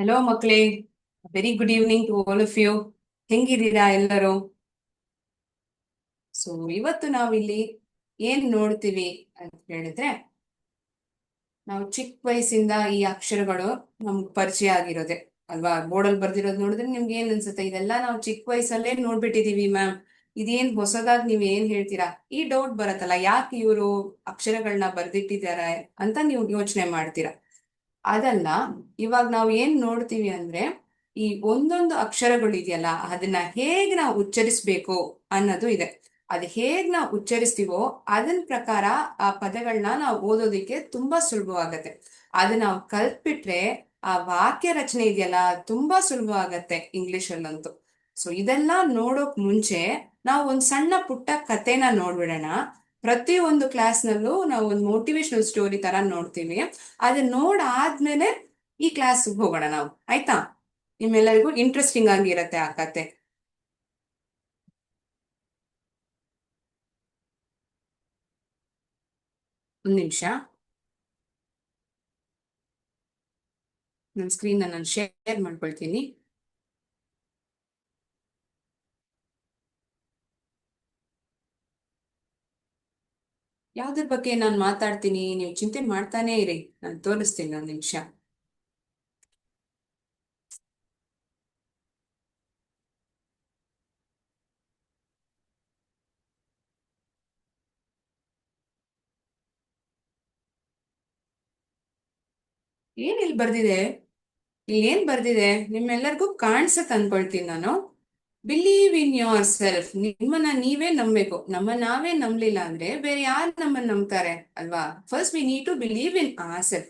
Hello ಮಕ್ಕಳೇ, very good evening to all of you. ಹೆಂಗಿದ್ದೀರಾ ಎಲ್ಲರೂ? ಸೊ ಇವತ್ತು ನಾವಿಲ್ಲಿ ಏನ್ ನೋಡ್ತೀವಿ ಅಂತ ಹೇಳಿದ್ರೆ, ನಾವು ಚಿಕ್ಕ ವಯಸ್ಸಿಂದ ಈ ಅಕ್ಷರಗಳು ನಮ್ಗೆ ಪರಿಚಯ ಆಗಿರೋದೆ ಅಲ್ವಾ? ಬೋರ್ಡಲ್ಲಿ ಬರ್ದಿರೋದು ನೋಡಿದ್ರೆ ನಿಮ್ಗೆ ಏನ್ ಅನ್ಸುತ್ತೆ? ಇದೆಲ್ಲ ನಾವು ಚಿಕ್ಕ ವಯಸ್ಸಲ್ಲೇ ನೋಡ್ಬಿಟ್ಟಿದೀವಿ ಮ್ಯಾಮ್, ಇದೇನ್ ಹೊಸದಾಗಿ ನೀವ್ ಏನ್ ಹೇಳ್ತೀರಾ? ಈ ಡೌಟ್ ಬರತ್ತಲ್ಲ, ಯಾಕೆ ಇವರು ಅಕ್ಷರಗಳನ್ನ ಬರ್ದಿಟ್ಟಿದ್ದಾರೆ ಅಂತ ನೀವು ಯೋಚನೆ ಮಾಡ್ತೀರಾ. ಅದಲ್ಲ, ಇವಾಗ ನಾವು ಏನ್ ನೋಡ್ತೀವಿ ಅಂದ್ರೆ, ಈ ಒಂದೊಂದು ಅಕ್ಷರಗಳು ಇದೆಯಲ್ಲ, ಅದನ್ನ ಹೇಗ್ ನಾವು ಉಚ್ಚರಿಸ್ಬೇಕು ಅನ್ನೋದು ಇದೆ. ಅದು ಹೇಗ್ ನಾವು ಉಚ್ಚರಿಸ್ತೀವೋ ಅದನ್ ಪ್ರಕಾರ ಆ ಪದಗಳನ್ನ ನಾವು ಓದೋದಿಕ್ಕೆ ತುಂಬಾ ಸುಲಭವಾಗತ್ತೆ. ಅದು ನಾವು ಕಲ್ತ್ಬಿಟ್ರೆ ಆ ವಾಕ್ಯ ರಚನೆ ಇದೆಯಲ್ಲ, ತುಂಬಾ ಸುಲಭವಾಗತ್ತೆ ಇಂಗ್ಲಿಷ್ ಅಲ್ಲಂತೂ. ಸೊ ಇದೆಲ್ಲ ನೋಡೋಕ್ ಮುಂಚೆ ನಾವು ಒಂದ್ ಸಣ್ಣ ಪುಟ್ಟ ಕಥೆನ ನೋಡ್ಬಿಡೋಣ. ಪ್ರತಿ ಒಂದು ಕ್ಲಾಸ್ನಲ್ಲೂ ನಾವು ಒಂದು ಮೋಟಿವೇಶನಲ್ ಸ್ಟೋರಿ ತರ ನೋಡ್ತೀವಿ. ಅದನ್ನ ನೋಡಾದ್ಮೇಲೆ ಈ ಕ್ಲಾಸ್ ಹೋಗೋಣ ನಾವು, ಆಯ್ತಾ? ನಿಮ್ಮೆಲ್ಲರಿಗೂ ಇಂಟ್ರೆಸ್ಟಿಂಗ್ ಆಗಿರತ್ತೆ ಆ ಕತೆ. ಒಂದ್ ನಿಮಿಷ, ನನ್ನ ಸ್ಕ್ರೀನ್ ನಾನು ಶೇರ್ ಮಾಡ್ಕೊಳ್ತೀನಿ. ಯಾವ್ದ್ರ ಬಗ್ಗೆ ನಾನು ಮಾತಾಡ್ತೀನಿ ನೀವು ಚಿಂತೆ ಮಾಡ್ತಾನೆ ಇರಿ, ನಾನು ತೋರಿಸ್ತೀನಿ ಒಂದ್ ನಿಮಿಷ. ಏನ್ ಇಲ್ಲಿ ಬರ್ದಿದೆ? ಇಲ್ಲಿ ಏನ್ ಬರ್ದಿದೆ ನಿಮ್ಮೆಲ್ಲರಿಗೂ ಕಾಣಿಸತ್ ಅನ್ಕೊಳ್ತೀನಿ ನಾನು. Believe in your self. ನಿಮ್ಮನ್ನ ನೀವೇ ನಂಬೇಕು. ನಮ್ಮ ನಾವೇ ನಂಬಲಿಲ್ಲ ಅಂದ್ರೆ ಬೇರೆ ಯಾರು ನಮ್ಮನ್ನ ನಂಬ್ತಾರೆ ಅಲ್ವಾ? First we need to believe in our self.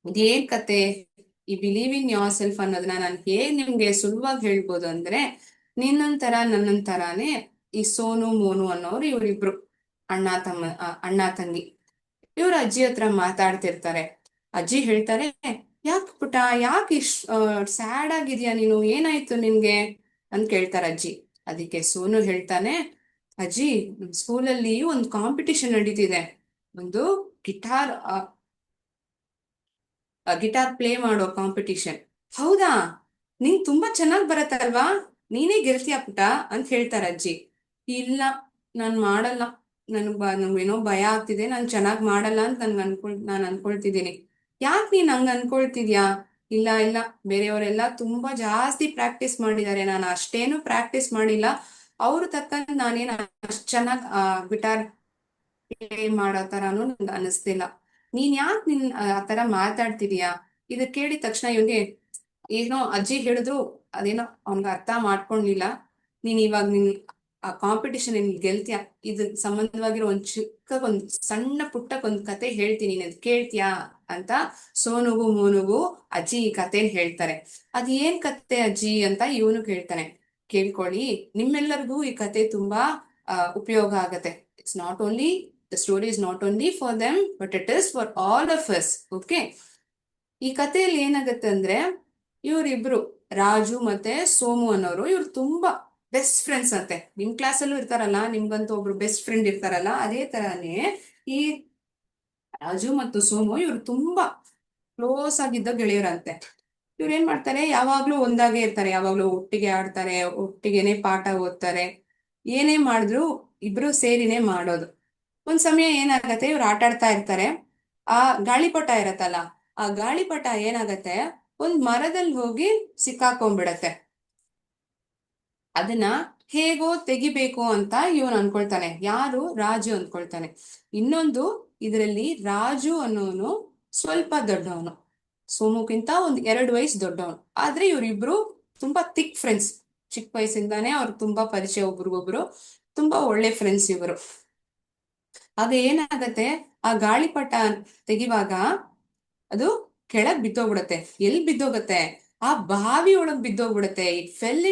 ಇದೇನ್ ಕತೆ? ಈ ಬಿಲೀವ್ ಇನ್ ಯೋರ್ ಸೆಲ್ಫ್ ಅನ್ನೋದನ್ನ ನಾನು ಹೇಗ್ ನಿಮ್ಗೆ ಸುಲಭವಾಗಿ ಹೇಳ್ಬೋದು ಅಂದ್ರೆ, ನಿನ್ನಂತರ ನನ್ನಂತರಾನೇ ಈ ಸೋನು ಮೋನು ಅನ್ನೋರು ಇವರಿಬ್ರು ಅಣ್ಣ ತಂಗಿ. ಇವ್ರ ಅಜ್ಜಿ ಹತ್ರ ಮಾತಾಡ್ತಿರ್ತಾರೆ. ಅಜ್ಜಿ ಹೇಳ್ತಾರೆ, ಯಾಕೆ ಪುಟ, ಯಾಕೆ ಇಷ್ಟ ಸ್ಯಾಡ್ ಆಗಿದ್ಯಾ ನೀನು? ಏನಾಯ್ತು ನಿನ್ಗೆ ಅಂತ ಕೇಳ್ತಾರ ಅಜ್ಜಿ. ಅದಕ್ಕೆ ಸೋನು ಹೇಳ್ತಾನೆ, ಅಜ್ಜಿ ನಮ್ ಸ್ಕೂಲಲ್ಲಿ ಒಂದು ಕಾಂಪಿಟಿಷನ್ ನಡೀತಿದೆ. ಒಂದು ಗಿಟಾರ್ ಗಿಟಾರ್ ಪ್ಲೇ ಮಾಡೋ ಕಾಂಪಿಟಿಷನ್. ಹೌದಾ? ನಿಂಗ್ ತುಂಬಾ ಚೆನ್ನಾಗ್ ಬರತ್ತಲ್ವಾ? ನೀನೇ ಗೆಲ್ತೀಯ ಪುಟ ಅಂತ ಹೇಳ್ತಾರ ಅಜ್ಜಿ. ಇಲ್ಲ, ನಾನ್ ಮಾಡಲ್ಲ. ನನ್ಗೇನೋ ಭಯ ಆಗ್ತಿದೆ, ನಾನ್ ಚೆನ್ನಾಗ್ ಮಾಡಲ್ಲ ಅಂತ ನಾನು ಅನ್ಕೊಳ್ತಿದ್ದೀನಿ. ಯಾಕೆ ನೀನ್ ಹಂಗ ಅನ್ಕೊಳ್ತಿದ್ಯಾ? ಇಲ್ಲ ಇಲ್ಲ, ಬೇರೆಯವರೆಲ್ಲ ತುಂಬಾ ಜಾಸ್ತಿ ಪ್ರಾಕ್ಟೀಸ್ ಮಾಡಿದ್ದಾರೆ, ನಾನು ಅಷ್ಟೇನು ಪ್ರಾಕ್ಟೀಸ್ ಮಾಡಿಲ್ಲ. ಅವ್ರು ತಕ್ಕಂತ ನಾನೇನ್ ಅಷ್ಟ್ ಚೆನ್ನಾಗ್ ಗಿಟಾರ್ ಪ್ಲೇ ಮಾಡೋ ತರಾನು ನಂಗೆ ಅನಿಸ್ತಿಲ್ಲ. ನೀನ್ ಯಾಕೆ ಆ ತರ ಮಾತಾಡ್ತಿದೀಯಾ? ಇದು ಕೇಳಿದ ತಕ್ಷಣ ಇವನ್ಗೆ ಏನೋ ಅಜ್ಜಿ ಹೇಳಿದ್ರು, ಅದೇನೋ ಅವ್ನ್ಗೆ ಅರ್ಥ ಮಾಡ್ಕೊಂಡಿಲ್ಲ. ನೀನ್ ಇವಾಗ ಆ ಕಾಂಪಿಟಿಷನ್ ಗೆಲ್ತೀಯ, ಇದ್ರ ಸಂಬಂಧವಾಗಿರೋ ಒಂದ್ ಸಣ್ಣ ಪುಟ್ಟಕ್ಕೊಂದ್ ಕತೆ ಹೇಳ್ತೀನಿ, ನೀನ್ ಅದ್ ಕೇಳ್ತೀಯಾ ಅಂತ ಸೋನುಗೂ ಮೋನುಗೂ ಅಜ್ಜಿ ಈ ಕಥೆನ್ ಹೇಳ್ತಾರೆ. ಅದ್ ಏನ್ ಕತೆ ಅಜ್ಜಿ ಅಂತ ಇವನು ಕೇಳ್ತಾನೆ. ಕೇಳ್ಕೊಳ್ಳಿ, ನಿಮ್ಮೆಲ್ಲರಿಗೂ ಈ ಕತೆ ತುಂಬಾ ಉಪಯೋಗ ಆಗತ್ತೆ. It's not only the story is not only for them but it is for all of us. Okay, ಈ ಕಥೆಯಲ್ಲಿ ಏನಾಗತ್ತೆ ಅಂದ್ರೆ, ಇವರಿಬ್ರು ರಾಜು ಮತ್ತೆ ಸೋಮು ಅನ್ನೋರು, ಇವ್ರು ತುಂಬಾ ಬೆಸ್ಟ್ ಫ್ರೆಂಡ್ಸ್ ಅಂತೆ. ನಿಮ್ ಕ್ಲಾಸಲ್ಲೂ ಇರ್ತಾರಲ್ಲ, ನಿಮ್ಗಂತೂ ಒಬ್ರು ಬೆಸ್ಟ್ ಫ್ರೆಂಡ್ ಇರ್ತಾರಲ್ಲ, ಅದೇ ತರಾನೇ ಈ ರಾಜು ಮತ್ತು ಸೋಮು ಇವ್ರು ತುಂಬಾ ಕ್ಲೋಸ್ ಆಗಿದ್ದ ಗೆಳೆಯರಂತೆ. ಇವ್ರು ಏನ್ ಮಾಡ್ತಾರೆ, ಯಾವಾಗ್ಲೂ ಒಂದಾಗೆ ಇರ್ತಾರೆ, ಯಾವಾಗ್ಲೂ ಒಟ್ಟಿಗೆ ಆಡ್ತಾರೆ, ಒಟ್ಟಿಗೆನೆ ಪಾಠ ಓದ್ತಾರೆ. ಏನೇ ಮಾಡಿದ್ರು ಇಬ್ರು ಸೇರಿನೇ ಮಾಡೋದು. ಒಂದ್ ಸಮಯ ಏನಾಗತ್ತೆ, ಇವ್ರು ಆಟ ಆಡ್ತಾ ಇರ್ತಾರೆ. ಆ ಗಾಳಿಪಟ ಇರತ್ತಲ್ಲ, ಆ ಗಾಳಿಪಟ ಏನಾಗತ್ತೆ, ಒಂದ್ ಮರದಲ್ಲಿ ಹೋಗಿ ಸಿಕ್ಕಾಕೊಂಡ್ಬಿಡತ್ತೆ. ಅದನ್ನ ಹೇಗೋ ತೆಗಿಬೇಕು ಅಂತ ಇವನು ಅನ್ಕೊಳ್ತಾನೆ. ಯಾರು? ರಾಜು ಅನ್ಕೊಳ್ತಾನೆ. ಇನ್ನೊಂದು, ಇದರಲ್ಲಿ ರಾಜು ಅನ್ನೋನು ಸ್ವಲ್ಪ ದೊಡ್ಡವನು, ಸೋಮುಗಿಂತ ಒಂದ್ 2 ವಯಸ್ಸು ದೊಡ್ಡವನು. ಆದ್ರೆ ಇವರಿಬ್ರು ತುಂಬಾ ಥಿಕ್ ಫ್ರೆಂಡ್ಸ್. ಚಿಕ್ಕ ವಯಸ್ಸಿಂದಾನೇ ಅವ್ರು ತುಂಬಾ ಪರಿಚಯ, ಒಬ್ರಿಗೊಬ್ರು ತುಂಬಾ ಒಳ್ಳೆ ಫ್ರೆಂಡ್ಸ್ ಇವರು. ಆಗ ಏನಾಗತ್ತೆ, ಆ ಗಾಳಿಪಟ ತೆಗಿವಾಗ ಅದು ಕೆಳಗ್ ಬಿದ್ದೋಗ್ಬಿಡತ್ತೆ. ಎಲ್ಲಿ ಬಿದ್ದೋಗತ್ತೆ? ಆ ಬಾವಿ ಒಳಗ್ ಬಿದ್ದೋಗ್ಬಿಡತ್ತೆ. It fell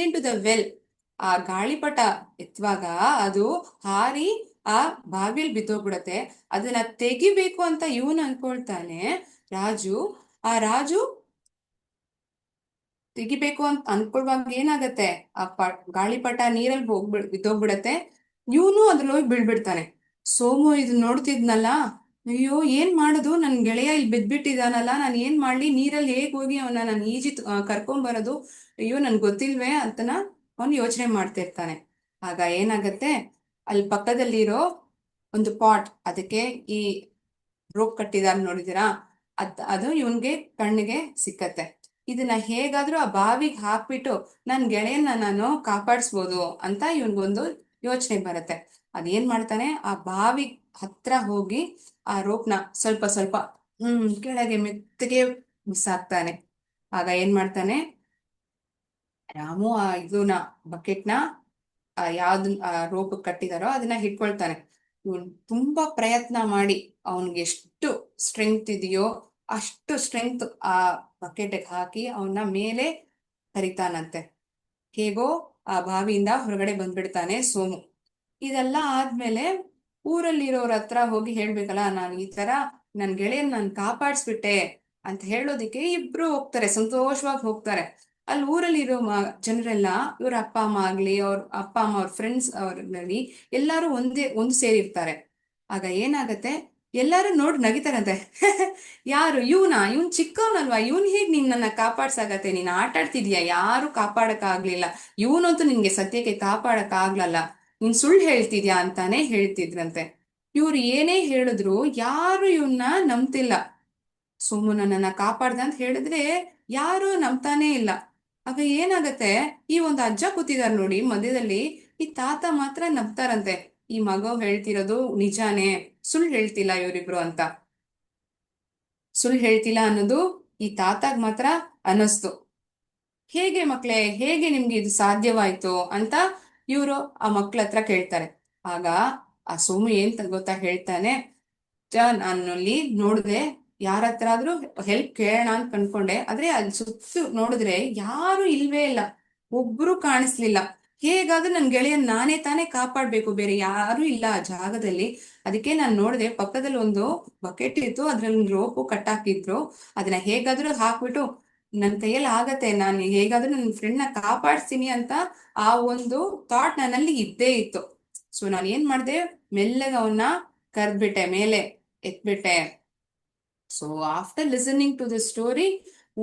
into the well. ಆ ಗಾಳಿಪಟ ಎತ್ತುವಾಗ ಅದು ಹಾರಿ ಆ ಬಾವಿಯಲ್ಲಿ ಬಿದ್ದೋಗ್ಬಿಡತ್ತೆ. ಅದನ್ನ ತೆಗಿಬೇಕು ಅಂತ ಇವನು ಅನ್ಕೊಳ್ತಾನೆ, ರಾಜು. ಆ ರಾಜು ತೆಗಿಬೇಕು ಅಂತ ಅನ್ಕೊಳ್ವಾಗ ಏನಾಗತ್ತೆ, ಆ ಗಾಳಿಪಟ ನೀರಲ್ಲಿ ಬಿದ್ದೋಗ್ಬಿಡತ್ತೆ. ಇವನು ಅದ್ರಲ್ಲಿ ಹೋಗಿ ಬೀಳ್ಬಿಡ್ತಾನೆ. ಸೋಮು ಇದನ್ನ ನೋಡ್ತಿದ್ನಲ್ಲ, ಅಯ್ಯೋ ಏನ್ ಮಾಡುದು, ನನ್ ಗೆಳೆಯ ಇಲ್ಲಿ ಬಿದ್ಬಿಟ್ಟಿದಾನಲ್ಲ, ನಾನು ಏನ್ ಮಾಡ್ಲಿ, ನೀರಲ್ಲಿ ಹೇಗ್ ಹೋಗಿ ಅವನ ನಾನು ಕರ್ಕೊಂಡ್ ಬರೋದು, ಅಯ್ಯೋ ನನ್ ಗೊತ್ತಿಲ್ವೇ ಅಂತನ ಅವ್ನು ಯೋಚನೆ ಮಾಡ್ತಿರ್ತಾನೆ. ಆಗ ಏನಾಗತ್ತೆ, ಅಲ್ಲಿ ಪಕ್ಕದಲ್ಲಿರೋ ಒಂದು ಪಾಟ್, ಅದಕ್ಕೆ ಈ ರೋಪ್ ಕಟ್ಟಿದಾರ ನೋಡಿದಿರಾ, ಅದು ಇವನ್ಗೆ ಕಣ್ಣಿಗೆ ಸಿಕ್ಕತ್ತೆ. ಇದನ್ನ ಹೇಗಾದ್ರೂ ಆ ಬಾವಿಗೆ ಹಾಕ್ಬಿಟ್ಟು ನನ್ ಗೆಳೆಯನ್ನ ನಾನು ಕಾಪಾಡಿಸ್ಬೋದು ಅಂತ ಇವನ್ಗೊಂದು ಯೋಚನೆ ಬರುತ್ತೆ. ಅದೇನ್ ಮಾಡ್ತಾನೆ, ಆ ಬಾವಿ ಹತ್ರ ಹೋಗಿ ಆ ರೋಪ್ನ ಸ್ವಲ್ಪ ಸ್ವಲ್ಪ ಕೆಳಗೆ ಮೆತ್ತಗೆ ಬಿಸಾಕ್ತಾನೆ. ಆಗ ಏನ್ ಮಾಡ್ತಾನೆ, ರಾಮು ಆ ಇದನ್ನ ಬಕೆಟ್ನ ಯಾವ್ದು ರೋಪ್ ಕಟ್ಟಿದಾರೋ ಅದನ್ನ ಹಿಡ್ಕೊಳ್ತಾನೆ. ಇವನ್ ತುಂಬಾ ಪ್ರಯತ್ನ ಮಾಡಿ ಅವನ್ಗೆ ಎಷ್ಟು ಸ್ಟ್ರೆಂಗ್ತ್ ಇದೆಯೋ ಅಷ್ಟು ಸ್ಟ್ರೆಂಗ್ತ್ ಆ ಬಕೆಟ್ಗೆ ಹಾಕಿ ಅವನ್ನ ಮೇಲೆ ಕರಿತಾನಂತೆ. ಹೇಗೋ ಆ ಬಾವಿಯಿಂದ ಹೊರಗಡೆ ಬಂದ್ಬಿಡ್ತಾನೆ ಸೋಮು. ಇದೆಲ್ಲ ಆದ್ಮೇಲೆ ಊರಲ್ಲಿರೋರ ಹತ್ರ ಹೋಗಿ ಹೇಳ್ಬೇಕಲ್ಲ, ನಾನು ಈ ತರ ನನ್ ಗೆಳೆಯನ್ ನಾನು ಕಾಪಾಡ್ಸ್ಬಿಟ್ಟೆ ಅಂತ ಹೇಳೋದಿಕ್ಕೆ ಇಬ್ರು ಹೋಗ್ತಾರೆ, ಸಂತೋಷವಾಗಿ ಹೋಗ್ತಾರೆ. ಅಲ್ಲಿ ಊರಲ್ಲಿರೋ ಜನರೆಲ್ಲ, ಇವ್ರ ಅಪ್ಪ ಅಮ್ಮ ಆಗ್ಲಿ, ಅವ್ರ ಅಪ್ಪ ಅಮ್ಮ ಅವ್ರ ಫ್ರೆಂಡ್ಸ್ ಅವ್ರಲ್ಲಿ ಎಲ್ಲಾರು ಒಂದು ಸೇರಿರ್ತಾರೆ. ಆಗ ಏನಾಗತ್ತೆ, ಎಲ್ಲಾರು ನೋಡಿ ನಗಿತಾರಂತೆ. ಯಾರು ಇವನ್ ಚಿಕ್ಕವನಲ್ವಾ, ಇವನ್ ಹೇಗ್ ನಿನ್ನನ್ನ ಕಾಪಾಡ್ಸಾಗತ್ತೆ, ನೀನ್ ಆಟ ಆಡ್ತಿದ್ಯಾ, ಯಾರು ಕಾಪಾಡಕ್ ಆಗ್ಲಿಲ್ಲ, ಇವನಂತೂ ನಿನ್ಗೆ ಸದ್ಯಕ್ಕೆ ಕಾಪಾಡಕ್ ಆಗ್ಲಲ್ಲ, ನೀನ್ ಸುಳ್ಳು ಹೇಳ್ತಿದ್ಯಾ ಅಂತಾನೆ ಹೇಳ್ತಿದ್ರಂತೆ. ಇವ್ರು ಏನೇ ಹೇಳಿದ್ರು ಯಾರು ಇವನ್ನ ನಂಬ್ತಿಲ್ಲ. ಸೋಮು ನನ್ನನ್ನ ಕಾಪಾಡ್ದ ಅಂತ ಹೇಳಿದ್ರೆ ಯಾರು ನಂಬ್ತಾನೇ ಇಲ್ಲ. ಆಗ ಏನಾಗತ್ತೆ, ಈ ಒಂದು ಅಜ್ಜ ಕೂತಿದಾರ ನೋಡಿ ಮಧ್ಯದಲ್ಲಿ, ಈ ತಾತ ಮಾತ್ರ ನಂಬ್ತಾರಂತೆ, ಈ ಮಗ ಹೇಳ್ತಿರೋದು ನಿಜಾನೇ, ಸುಳ್ಳು ಹೇಳ್ತಿಲ್ಲ ಇವರಿಬ್ರು ಅಂತ. ಸುಳ್ಳು ಹೇಳ್ತಿಲ್ಲ ಅನ್ನೋದು ಈ ತಾತಾಗ್ ಮಾತ್ರ ಅನ್ನಿಸ್ತು. ಹೇಗೆ ಮಕ್ಳೇ, ಹೇಗೆ ನಿಮ್ಗೆ ಇದು ಸಾಧ್ಯವಾಯ್ತು ಅಂತ ಇವರು ಆ ಮಕ್ಳ ಹತ್ರ ಕೇಳ್ತಾರೆ. ಆಗ ಆ ಸೋಮು ಏನ್ ಗೊತ್ತಾ ಹೇಳ್ತಾನೆ, ನಾನು ಅಲ್ಲಿ ನೋಡಿದೆ, ಯಾರ ಹತ್ರ ಆದ್ರೂ ಹೆಲ್ಪ್ ಕೇಳೋಣ ಅಂತ ಅನ್ಕೊಂಡೆ, ಆದ್ರೆ ಅಲ್ಲಿ ಸುತ್ತು ನೋಡಿದ್ರೆ ಯಾರು ಇಲ್ವೇ ಇಲ್ಲ, ಒಬ್ರು ಕಾಣಿಸ್ಲಿಲ್ಲ. ಹೇಗಾದ್ರೂ ನನ್ ಗೆಳೆಯನ್ ನಾನೇ ತಾನೇ ಕಾಪಾಡ್ಬೇಕು, ಬೇರೆ ಯಾರು ಇಲ್ಲ ಆ ಜಾಗದಲ್ಲಿ. ಅದಕ್ಕೆ ನಾನು ನೋಡಿದೆ, ಪಕ್ಕದಲ್ಲಿ ಒಂದು ಬಕೆಟ್ ಇತ್ತು, ಅದ್ರಲ್ಲಿ ಒಂದು ರೋಪು ಕಟ್ಟಾಕಿದ್ರು, ಅದನ್ನ ಹೇಗಾದ್ರೂ ಹಾಕ್ಬಿಟ್ಟು ನನ್ ಕೈಯಲ್ಲಿ ಆಗತ್ತೆ, ನಾನು ಹೇಗಾದ್ರೂ ನನ್ನ ಫ್ರೆಂಡ್ ನ ಕಾಪಾಡ್ತೀನಿ ಅಂತ ಆ ಒಂದು ಥಾಟ್ ನನ್ನಲ್ಲಿ ಇದ್ದೇ ಇತ್ತು. ಸೊ ನಾನು ಏನ್ ಮಾಡ್ದೆ, ಮೆಲ್ಲಗ ಅವನ್ನ ಕರ್ದ್ಬಿಟ್ಟೆ, ಮೇಲೆ ಎತ್ಬಿಟ್ಟೆ. So after listening to the story,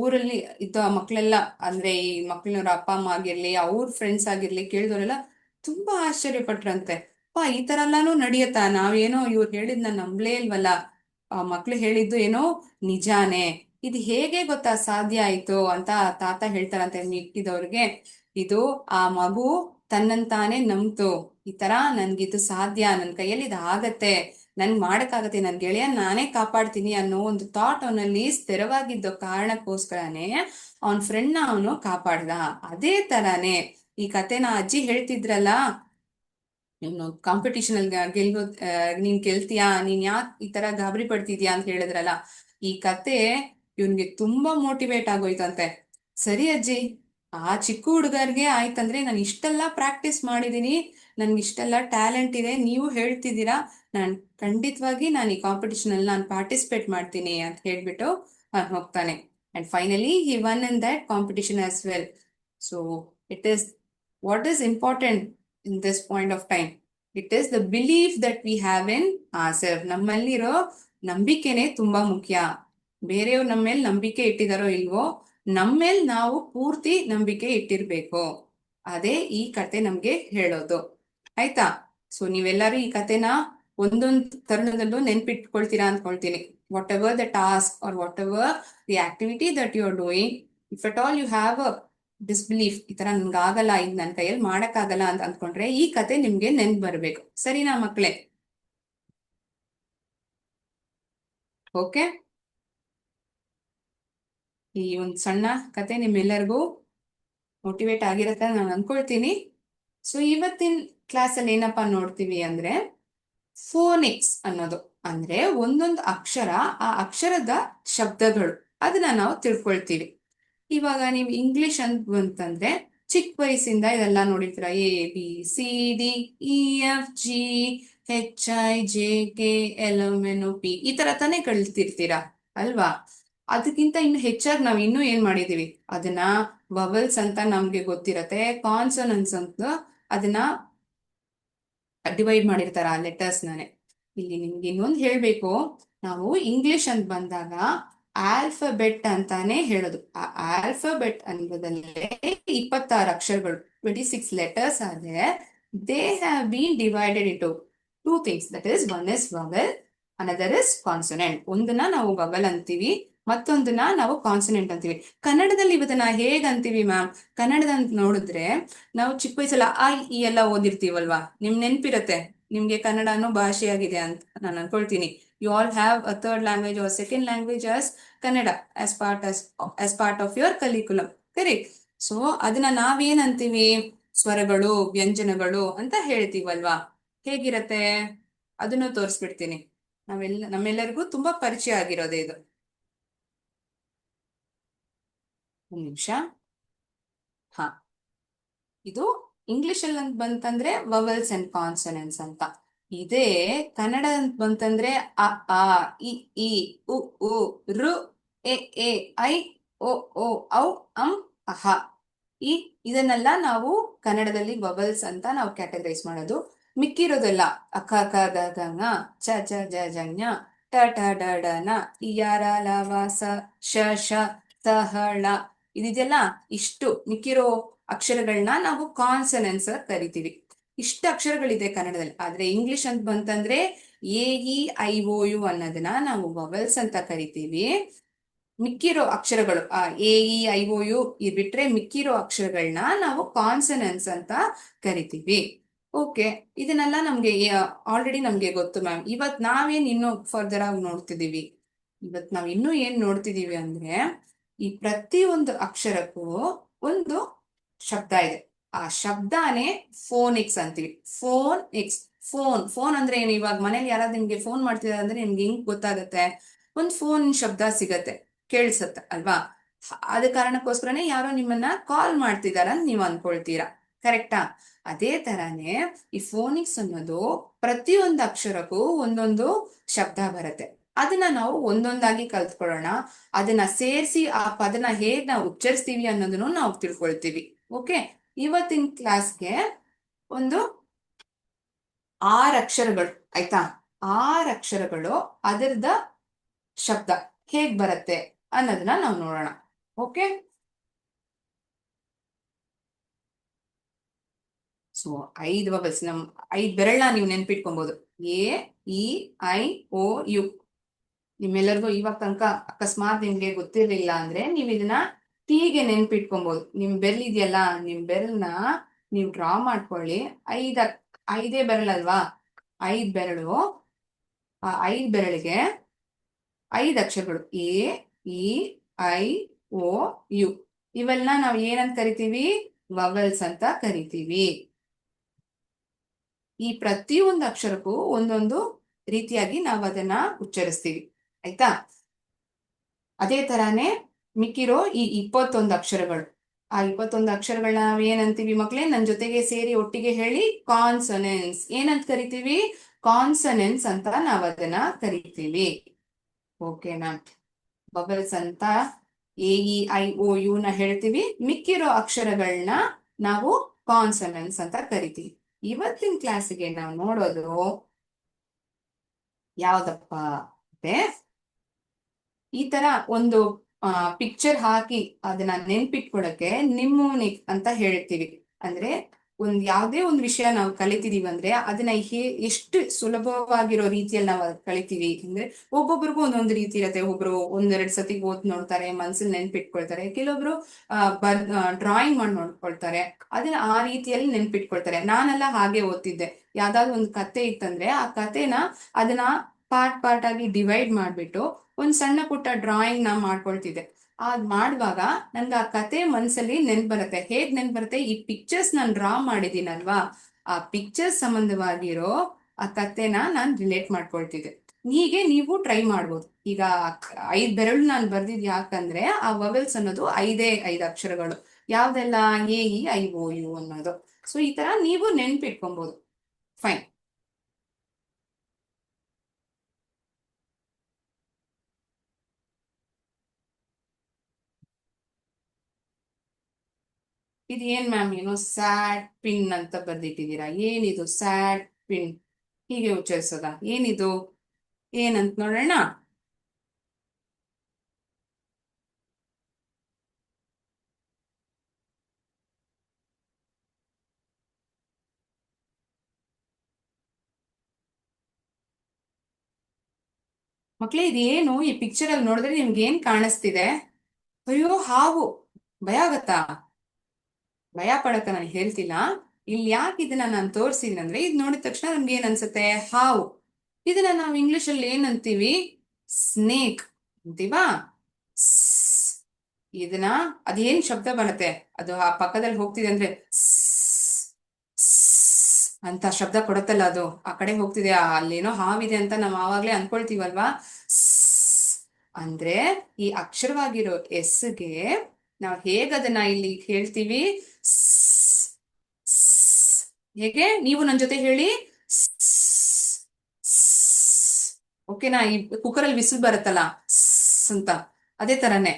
ಊರಲ್ಲಿ ಇದ್ದ ಮಕ್ಕಳೆಲ್ಲ, ಅಂದ್ರೆ ಈ ಮಕ್ಕಳವ್ರ ಅಪ್ಪ ಅಮ್ಮ ಆಗಿರ್ಲಿ, ಅವ್ರ ಫ್ರೆಂಡ್ಸ್ ಆಗಿರ್ಲಿ, ಕೇಳಿದವರೆಲ್ಲ ತುಂಬಾ ಆಶ್ಚರ್ಯ ಪಟ್ರಂತೆ. ಅಪ್ಪ ಈ ತರ ಎಲ್ಲಾನು ನಡೆಯತ್ತಾ, ನಾವೇನೋ ಇವ್ರು ಹೇಳಿದ್ನ ನಂಬ್ಲೇ ಇಲ್ವಲ್ಲ, ಆ ಮಕ್ಳು ಹೇಳಿದ್ದು ಏನೋ ನಿಜಾನೇ, ಇದು ಹೇಗೆ ಗೊತ್ತಾ ಸಾಧ್ಯ ಆಯ್ತು ಅಂತ ತಾತ ಹೇಳ್ತಾರಂತೆ ಮಿಕ್ಕಿದವ್ರಿಗೆ. ಇದು ಆ ಮಗು ತನ್ನಂತಾನೆ ನಂಬ್ತು, ಈ ತರ ನನ್ಗಿದು ಸಾಧ್ಯ, ನನ್ ಕೈಯಲ್ಲಿ ಇದು ಆಗತ್ತೆ, ನನ್ ಮಾಡಕ್ಕಾಗತ್ತೆ, ನನ್ ಗೆಳೆಯ ನಾನೇ ಕಾಪಾಡ್ತೀನಿ ಅನ್ನೋ ಒಂದು ಥಾಟ್ ಅವನಲ್ಲಿ ಸ್ಥಿರವಾಗಿದ್ದ ಕಾರಣಕ್ಕೋಸ್ಕರನೇ ಅವನ್ ಫ್ರೆಂಡ್ ನ ಅವನು ಕಾಪಾಡ್ದ. ಅದೇ ತರಾನೇ ಈ ಕತೆನ ಅಜ್ಜಿ ಹೇಳ್ತಿದ್ರಲ್ಲ, ನೀನು ಕಾಂಪಿಟಿಷನ್ ಅಲ್ಲಿ ಗೆಲ್ಬೋ, ನೀನ್ ಗೆಲ್ತೀಯಾ, ನೀನ್ ಯಾಕೆ ಈ ತರ ಗಾಬರಿ ಪಡ್ತಿದ್ಯಾ ಅಂತ ಹೇಳಿದ್ರಲ್ಲ, ಈ ಕತೆ ಇವನ್ಗೆ ತುಂಬಾ ಮೋಟಿವೇಟ್ ಆಗೋಯ್ತಂತೆ. ಸರಿ ಅಜ್ಜಿ, ಆ ಚಿಕ್ಕ ಹುಡುಗರ್ಗೆ ಆಯ್ತಂದ್ರೆ ನಾನು ಇಷ್ಟೆಲ್ಲ ಪ್ರಾಕ್ಟೀಸ್ ಮಾಡಿದೀನಿ, ನನ್ಗೆ ಇಷ್ಟೆಲ್ಲ ಟ್ಯಾಲೆಂಟ್ ಇದೆ, ನೀವು ಹೇಳ್ತಿದ್ದೀರಾ, ನಾನ್ ಖಂಡಿತವಾಗಿ ನಾನು ಈ ಕಾಂಪಿಟಿಷನ್ ಅಲ್ಲಿ ನಾನು ಪಾರ್ಟಿಸಿಪೇಟ್ ಮಾಡ್ತೀನಿ ಅಂತ ಹೇಳ್ಬಿಟ್ಟು ಹೋಗ್ತಾನೆ. And finally he one in that competition as well. So it is what is important in this point of time, it is the belief that we have in self. ನಮ್ಮಲ್ಲಿರೋ ನಂಬಿಕೆನೆ ತುಂಬಾ ಮುಖ್ಯ. ಬೇರೆಯವ್ರು ನಮ್ಮ ಮೇಲೆ ನಂಬಿಕೆ ಇಟ್ಟಿದಾರೋ ಇಲ್ವೋ, ನಮ್ಮ ಮೇಲೆ ನಾವು ಪೂರ್ತಿ ನಂಬಿಕೆ ಇಟ್ಟಿರ್ಬೇಕು. ಅದೇ ಈ ಕತೆ ನಮ್ಗೆ ಹೇಳೋದು. ಆಯ್ತಾ? ಸೊ ನೀವೆಲ್ಲರೂ ಈ ಕತೆನ ಒಂದೊಂದು ತರುಣದಲ್ಲೂ ನೆನ್ಪಿಟ್ಕೊಳ್ತೀರಾ ಅನ್ಕೊಳ್ತೀನಿ. Whatever the task are whatever the activity that you are doing, if at all you have a disbelief, ಈ ತರ ನನ್ಗಾಗಲ್ಲ, ಇದು ನನ್ನ ಕೈಯಲ್ಲಿ ಮಾಡಕ್ಕಾಗಲ್ಲ ಅಂತ ಅಂದ್ಕೊಂಡ್ರೆ ಈ ಕತೆ ನಿಮ್ಗೆ ನೆನ್ಪು ಬರ್ಬೇಕು. ಸರಿನಾ ಮಕ್ಳೇ? ಓಕೆ, ಈ ಒಂದು ಸಣ್ಣ ಕತೆ ನಿಮ್ಮೆಲ್ಲರಿಗೂ ಮೋಟಿವೇಟ್ ಆಗಿರತ್ತೆ ನಾನು ಅನ್ಕೊಳ್ತೀನಿ. ಸೊ ಇವತ್ತಿನ ಕ್ಲಾಸಲ್ಲಿ ಏನಪ್ಪಾ ನೋಡ್ತೀವಿ ಅಂದ್ರೆ, ಫೋನಿಕ್ಸ್ ಅನ್ನೋದು ಅಂದ್ರೆ ಒಂದೊಂದು ಅಕ್ಷರ, ಆ ಅಕ್ಷರದ ಶಬ್ದಗಳು, ಅದನ್ನ ನಾವು ತಿಳ್ಕೊಳ್ತೀವಿ. ಇವಾಗ ನೀವು ಇಂಗ್ಲಿಷ್ ಅಂತಂದ್ರೆ ಚಿಕ್ಕ ವಯಸ್ಸಿಂದ ಇದೆಲ್ಲ ನೋಡಿರ್ತೀರ, A B C D E F G H I J K L M N O P, ಈ ತರ ತಾನೇ ಕಳ್ತಿರ್ತೀರಾ ಅಲ್ವಾ? ಅದಕ್ಕಿಂತ ಇನ್ನು ಹೆಚ್ಚಾಗಿ ನಾವ್ ಇನ್ನೂ ಏನ್ ಮಾಡಿದೀವಿ, ಅದನ್ನ ವವಲ್ಸ್ ಅಂತ ನಮ್ಗೆ ಗೊತ್ತಿರತ್ತೆ, ಕಾನ್ಸೋನೆಂಟ್ಸ್ ಅಂತ ಅದನ್ನ ಡಿವೈಡ್ ಮಾಡಿರ್ತಾರ ಆ ಲೆಟರ್ಸ್ ನಾನೇ. ಇಲ್ಲಿ ನಿಮ್ಗೆ ಇನ್ನೊಂದು ಹೇಳ್ಬೇಕು, ನಾವು ಇಂಗ್ಲಿಷ್ ಅಂತ ಬಂದಾಗ ಆಲ್ಫಬೆಟ್ ಅಂತಾನೆ ಹೇಳೋದು. ಆ ಆಲ್ಫಬೆಟ್ ಅನ್ನೋದಲ್ಲೇ 26 ಅಕ್ಷರಗಳು, 26 letters ಆದ್ರೆ they have been divided into two things. That is one is vowel, another is consonant. ಒಂದನ್ನ ನಾವು ವವೆಲ್ ಅಂತೀವಿ, ಮತ್ತೊಂದನ್ನ ನಾವು ಕಾನ್ಸನೆಂಟ್ ಅಂತೀವಿ. ಕನ್ನಡದಲ್ಲಿ ಇವತ್ತನ್ನ ಹೇಗ್ ಅಂತೀವಿ ಮ್ಯಾಮ್? ಕನ್ನಡದ ಅಂತ ನೋಡಿದ್ರೆ ನಾವು ಚಿಕ್ಕ ವಯಸ್ಸಲ್ಲ ಆ ಈ ಎಲ್ಲ ಓದಿರ್ತೀವಲ್ವಾ, ನೆನ್ಪಿರತ್ತೆ ನಿಮ್ಗೆ ಕನ್ನಡ ಅನ್ನೋ ಭಾಷೆ ಆಗಿದೆ ಅಂತ ನಾನು ಅನ್ಕೊಳ್ತೀನಿ. You all have a third language or second language as Kannada as part of your curriculum. Correct. So ಅದನ್ನ ನಾವೇನ್ ಅಂತೀವಿ? ಸ್ವರಗಳು, ವ್ಯಂಜನಗಳು ಅಂತ ಹೇಳ್ತೀವಲ್ವಾ? ಹೇಗಿರತ್ತೆ ಅದನ್ನು ತೋರಿಸ್ಬಿಡ್ತೀನಿ. ನಮ್ಮೆಲ್ಲರಿಗೂ ತುಂಬಾ ಪರಿಚಯ ಆಗಿರೋದೇ ಇದು. ಒಂದ್ ನಿಮಿಷ. ಹಾ, ಇದು ಇಂಗ್ಲಿಷ್ ಅಲ್ಲಿ ಅಂತ ಬಂತಂದ್ರೆ ವವಲ್ಸ್ ಅಂಡ್ ಕಾನ್ಸನೆಂಟ್ಸ್ ಅಂತ. ಇದೇ ಕನ್ನಡ ಅಂತ ಬಂತಂದ್ರೆ ಅ ಆ ಇ ಈ ಉ ಉ ಋ ಎ ಎ ಐ ಓ ಓ ಔ ಅಂ ಅಹ. ಈ ಇದನ್ನೆಲ್ಲ ನಾವು ಕನ್ನಡದಲ್ಲಿ ವವಲ್ಸ್ ಅಂತ ನಾವು ಕ್ಯಾಟಗರೈಸ್ ಮಾಡೋದು. ಮಿಕ್ಕಿರೋದೆಲ್ಲ ಅಕ್ಕ ಕ ಗ ಗ ಂಗ, ಚ ಚ ಜ ಜ ಞ, ಟ ಟ ಡ ಡ ನ, ಇ ಯ ರ ಲ ವ ಸ, ಶ ಶ, ತ ಹ ಳ, ಇದೆಲ್ಲ ಇಷ್ಟು ಮಿಕ್ಕಿರೋ ಅಕ್ಷರಗಳನ್ನ ನಾವು ಕಾನ್ಸನೆಂಟ್ಸ್ ಕರಿತೀವಿ. ಇಷ್ಟು ಅಕ್ಷರಗಳಿದೆ ಕನ್ನಡದಲ್ಲಿ. ಆದ್ರೆ ಇಂಗ್ಲಿಷ್ ಅಂತ ಬಂತಂದ್ರೆ A E I O U ಅನ್ನೋದನ್ನ ನಾವು ವವೆಲ್ಸ್ ಅಂತ ಕರಿತೀವಿ. ಮಿಕ್ಕಿರೋ ಅಕ್ಷರಗಳು ಆ A E I O U ಬಿಟ್ರೆ ಮಿಕ್ಕಿರೋ ಅಕ್ಷರಗಳನ್ನ ನಾವು ಕಾನ್ಸನೆಂಟ್ಸ್ ಅಂತ ಕರಿತೀವಿ. ಓಕೆ, ಇದನ್ನೆಲ್ಲ ನಮ್ಗೆ ಆಲ್ರೆಡಿ ನಮ್ಗೆ ಗೊತ್ತು ಮ್ಯಾಮ್. ಇವತ್ ನಾವೇನ್ ಇನ್ನು ಫರ್ದರ್ ಆಗಿ ನೋಡ್ತಿದೀವಿ? ಇವತ್ ನಾವ್ ಇನ್ನೂ ಏನ್ ನೋಡ್ತಿದೀವಿ ಅಂದ್ರೆ, ಈ ಪ್ರತಿಯೊಂದು ಅಕ್ಷರಕ್ಕೂ ಒಂದು ಶಬ್ದ ಇದೆ. ಆ ಶಬ್ದಾನೇ ಫೋನಿಕ್ಸ್ ಅಂತೀವಿ. ಫೋನಿಕ್ಸ್. ಫೋನ್ ಅಂದ್ರೆ ಏನು? ಇವಾಗ ಮನೇಲಿ ಯಾರಾದ್ರೂ ನಿಮ್ಗೆ ಫೋನ್ ಮಾಡ್ತಿದಾರೆ ಅಂದ್ರೆ ನಿಮ್ಗೆ ಹೆಂಗ್ ಗೊತ್ತಾಗುತ್ತೆ? ಒಂದ್ ಫೋನ್ ಶಬ್ದ ಸಿಗತ್ತೆ, ಕೇಳಿಸತ್ತೆ ಅಲ್ವಾ? ಅದ ಕಾರಣಕ್ಕೋಸ್ಕರನೇ ಯಾರೋ ನಿಮ್ಮನ್ನ ಕಾಲ್ ಮಾಡ್ತಿದಾರ ಅಂತ ನೀವ್ ಅನ್ಕೊಳ್ತೀರಾ. ಕರೆಕ್ಟಾ? ಅದೇ ತರಾನೇ ಈ ಫೋನಿಕ್ಸ್ ಅನ್ನೋದು ಪ್ರತಿಯೊಂದು ಅಕ್ಷರಕ್ಕೂ ಒಂದೊಂದು ಶಬ್ದ ಬರುತ್ತೆ. ಅದನ್ನ ನಾವು ಒಂದೊಂದಾಗಿ ಕಲ್ತ್ಕೊಳ್ಳೋಣ. ಅದನ್ನ ಸೇರಿಸಿ ಆ ಪದನ ಹೇಗ್ ನಾವು ಉಚ್ಚರಿಸ್ತೀವಿ ಅನ್ನೋದನ್ನು ನಾವು ತಿಳ್ಕೊಳ್ತೀವಿ. ಓಕೆ, ಇವತ್ತಿನ ಕ್ಲಾಸ್ಗೆ ಒಂದು 6 ಅಕ್ಷರಗಳು, ಆಯ್ತಾ? 6 ಅಕ್ಷರಗಳು ಅದರದ ಶಬ್ದ ಹೇಗ್ ಬರುತ್ತೆ ಅನ್ನೋದನ್ನ ನಾವು ನೋಡೋಣ. ಓಕೆ, ಸೊ 5 ವವಲ್ಸ್, 5 ಬೆರಳನ್ನ ನೀವು ನೆನ್ಪಿಟ್ಕೊಬಹುದು. A E I O U. ನಿಮ್ಮೆಲ್ಲರಿಗೂ ಇವಾಗ ತನಕ ಅಕಸ್ಮಾತ್ ನಿಮ್ಗೆ ಗೊತ್ತಿರ್ಲಿಲ್ಲ ಅಂದ್ರೆ ನೀವ್ ಇದನ್ನ ಟೀಗೆ ನೆನ್ಪಿಟ್ಕೊಬಹುದು. ನಿಮ್ ಬೆರಳು ಇದೆಯಲ್ಲ, ನಿಮ್ ಬೆರಳನ್ನ ನೀವು ಡ್ರಾ ಮಾಡ್ಕೊಳ್ಳಿ. 5 ಬೆರಳಲ್ವಾ? 5 ಬೆರಳು. ಆ 5 ಬೆರಳಿಗೆ 5 ಅಕ್ಷರಗಳು A E I O U. ಇವೆಲ್ಲ ನಾವು ಏನಂತ ಕರಿತೀವಿ? ವವಲ್ಸ್ ಅಂತ ಕರಿತೀವಿ. ಈ ಪ್ರತಿಯೊಂದು ಅಕ್ಷರಕ್ಕೂ ಒಂದೊಂದು ರೀತಿಯಾಗಿ ನಾವು ಅದನ್ನ ಉಚ್ಚರಿಸ್ತೀವಿ, ಆಯ್ತಾ? ಅದೇ ತರಾನೇ ಮಿಕ್ಕಿರೋ ಈ 21 ಅಕ್ಷರಗಳು. ಆ 21 ಅಕ್ಷರಗಳನ್ನ ನಾವ್ ಏನಂತೀವಿ ಮಕ್ಳೇ? ನನ್ ಜೊತೆಗೆ ಸೇರಿ ಒಟ್ಟಿಗೆ ಹೇಳಿ. ಕಾನ್ಸನೆನ್ಸ್. ಏನಂತ ಕರಿತೀವಿ? ಕಾನ್ಸನೆನ್ಸ್ ಅಂತ ನಾವ್ ಅದನ್ನ ಕರಿತೀವಿ. ಓಕೆನಾ? ಬಬಲ್ಸ್ ಅಂತ A E I O U ನ ಹೇಳ್ತೀವಿ. ಮಿಕ್ಕಿರೋ ಅಕ್ಷರಗಳನ್ನ ನಾವು ಕಾನ್ಸನೆನ್ಸ್ ಅಂತ ಕರಿತೀವಿ. ಇವತ್ತಿನ ಕ್ಲಾಸಿಗೆ ನಾವು ನೋಡೋದು ಯಾವ್ದಪ್ಪ ಅಂದ್ರೆ, ಈ ತರ ಒಂದು ಪಿಕ್ಚರ್ ಹಾಕಿ ಅದನ್ನ ನೆನ್ಪಿಟ್ಕೊಳಕ್ಕೆ ನಿಮ್ಮೋನಿಕ್ ಅಂತ ಹೇಳ್ತೀವಿ. ಅಂದ್ರೆ ಯಾವ್ದೇ ಒಂದು ವಿಷಯ ನಾವು ಕಲಿತಿದೀವಿ ಅಂದ್ರೆ ಅದನ್ನ ಎಷ್ಟು ಸುಲಭವಾಗಿರೋ ರೀತಿಯಲ್ಲಿ ನಾವು ಕಲಿತೀವಿ ಅಂದ್ರೆ, ಒಬ್ಬೊಬ್ರಿಗೂ ಒಂದೊಂದು ರೀತಿ ಇರುತ್ತೆ. ಒಬ್ರು 1-2 ಸತಿ ಓದ್ ನೋಡ್ತಾರೆ, ಮನ್ಸಲ್ಲಿ ನೆನ್ಪಿಟ್ಕೊಳ್ತಾರೆ. ಕೆಲವೊಬ್ರು ಡ್ರಾಯಿಂಗ್ ಮಾಡಿ ನೋಡ್ಕೊಳ್ತಾರೆ, ಅದನ್ನ ಆ ರೀತಿಯಲ್ಲಿ ನೆನ್ಪಿಟ್ಕೊಳ್ತಾರೆ. ನಾನೆಲ್ಲ ಹಾಗೆ ಓದ್ತಿದ್ದೆ. ಯಾವ್ದಾದ್ರು ಒಂದು ಕತೆ ಇತ್ತಂದ್ರೆ ಆ ಕತೆನ ಅದನ್ನ ಪಾರ್ಟ್ ಆಗಿ ಡಿವೈಡ್ ಮಾಡ್ಬಿಟ್ಟು ಒಂದ್ ಸಣ್ಣ ಪುಟ್ಟ ಡ್ರಾಯಿಂಗ್ ನ ಮಾಡ್ಕೊಳ್ತಿದ್ದೆ. ಅದ್ ಮಾಡುವಾಗ ನನ್ಗೆ ಆ ಕತೆ ಮನ್ಸಲ್ಲಿ ನೆನ್ಪ್ ಬರುತ್ತೆ. ಹೇಗ್ ನೆನ್ಪ್ ಬರುತ್ತೆ? ಈ ಪಿಕ್ಚರ್ಸ್ ನಾನು ಡ್ರಾ ಮಾಡಿದೀನಲ್ವಾ, ಆ ಪಿಕ್ಚರ್ಸ್ ಸಂಬಂಧವಾಗಿರೋ ಆ ಕತೆನ ನಾನ್ ರಿಲೇಟ್ ಮಾಡ್ಕೊಳ್ತಿದ್ದೆ. ಹೀಗೆ ನೀವು ಟ್ರೈ ಮಾಡ್ಬೋದು. ಈಗ 5 ಬೆರಳು ನಾನು ಬರ್ದಿದ್ ಯಾಕಂದ್ರೆ ಆ ವವೆಲ್ಸ್ ಅನ್ನೋದು 5 ಅಕ್ಷರಗಳು. ಯಾವ್ದೆಲ್ಲ? A E I O U ಅನ್ನೋದು. ಸೊ ಈ ತರ ನೀವು ನೆನ್ಪಿಟ್ಕೊಬಹುದು. ಫೈನ್. ಇದು ಏನ್ ಮ್ಯಾಮ್? ಏನು ಸ್ಯಾಟ್ ಪಿನ್ ಅಂತ ಬರ್ದಿಟ್ಟಿದ್ದೀರಾ? ಏನಿದು ಸ್ಯಾಟ್ ಪಿನ್? ಹೀಗೆ ಉಚ್ಚರಿಸೋದ? ಏನಿದು? ಏನಂತ ನೋಡೋಣ. ಮಕ್ಳೇ, ಇದೇನು ಈ ಪಿಕ್ಚರ್ ಅಲ್ಲಿ ನೋಡಿದ್ರೆ ನಿಮ್ಗೆ ಏನ್ ಕಾಣಿಸ್ತಿದೆ? ಅಯ್ಯೋ, ಹಾವು. ಭಯ ಆಗತ್ತಾ? ಭಯ ಪಡಕ ನಾನು ಹೇಳ್ತಿಲ್ಲ. ಇಲ್ಲಿ ಯಾಕೆ ಇದನ್ನ ನಾನು ತೋರಿಸಿದ್ದೀನಿ ಅಂದ್ರೆ, ಇದು ನೋಡಿದ ತಕ್ಷಣ ನಮ್ಗೆ ಏನ್ ಅನ್ಸುತ್ತೆ? ಹಾವು. ಇದನ್ನ ನಾವು ಇಂಗ್ಲಿಷ್ ಅಲ್ಲಿ ಏನಂತೀವಿ? ಸ್ನೇಕ್ ಅಂತೀವಾ? ಸ್. ಇದನ್ನ ಅದೇನ್ ಶಬ್ದ ಬರುತ್ತೆ? ಅದು ಆ ಪಕ್ಕದಲ್ಲಿ ಹೋಗ್ತಿದೆ ಅಂದ್ರೆ ಅಂತ ಶಬ್ದ ಕೊಡುತ್ತಲ್ಲ, ಅದು ಆ ಕಡೆ ಹೋಗ್ತಿದೆ, ಅಲ್ಲೇನೋ ಹಾವಿದೆ ಅಂತ ನಾವು ಆವಾಗ್ಲೇ ಅನ್ಕೊಳ್ತೀವಲ್ವಾ? ಸ್. ಅಂದ್ರೆ ಈ ಅಕ್ಷರವಾಗಿರೋ ಎಸ್ಗೆ ನಾವು ಹೇಗದನ್ನ ಇಲ್ಲಿ ಹೇಳ್ತೀವಿ? ಸ್. ಸ್. ಹೇಗೆ? ನೀವು ನನ್ನ ಜೊತೆ ಹೇಳಿ. ಸ್. ಸ್. ಓಕೆನಾ? ಈ ಕುಕ್ಕರ್ ಅಲ್ಲಿ ವಿಸಿಲ್ ಬರುತ್ತಲ್ಲ, ಸ್ ಅಂತ, ಅದೇ ತರನೇ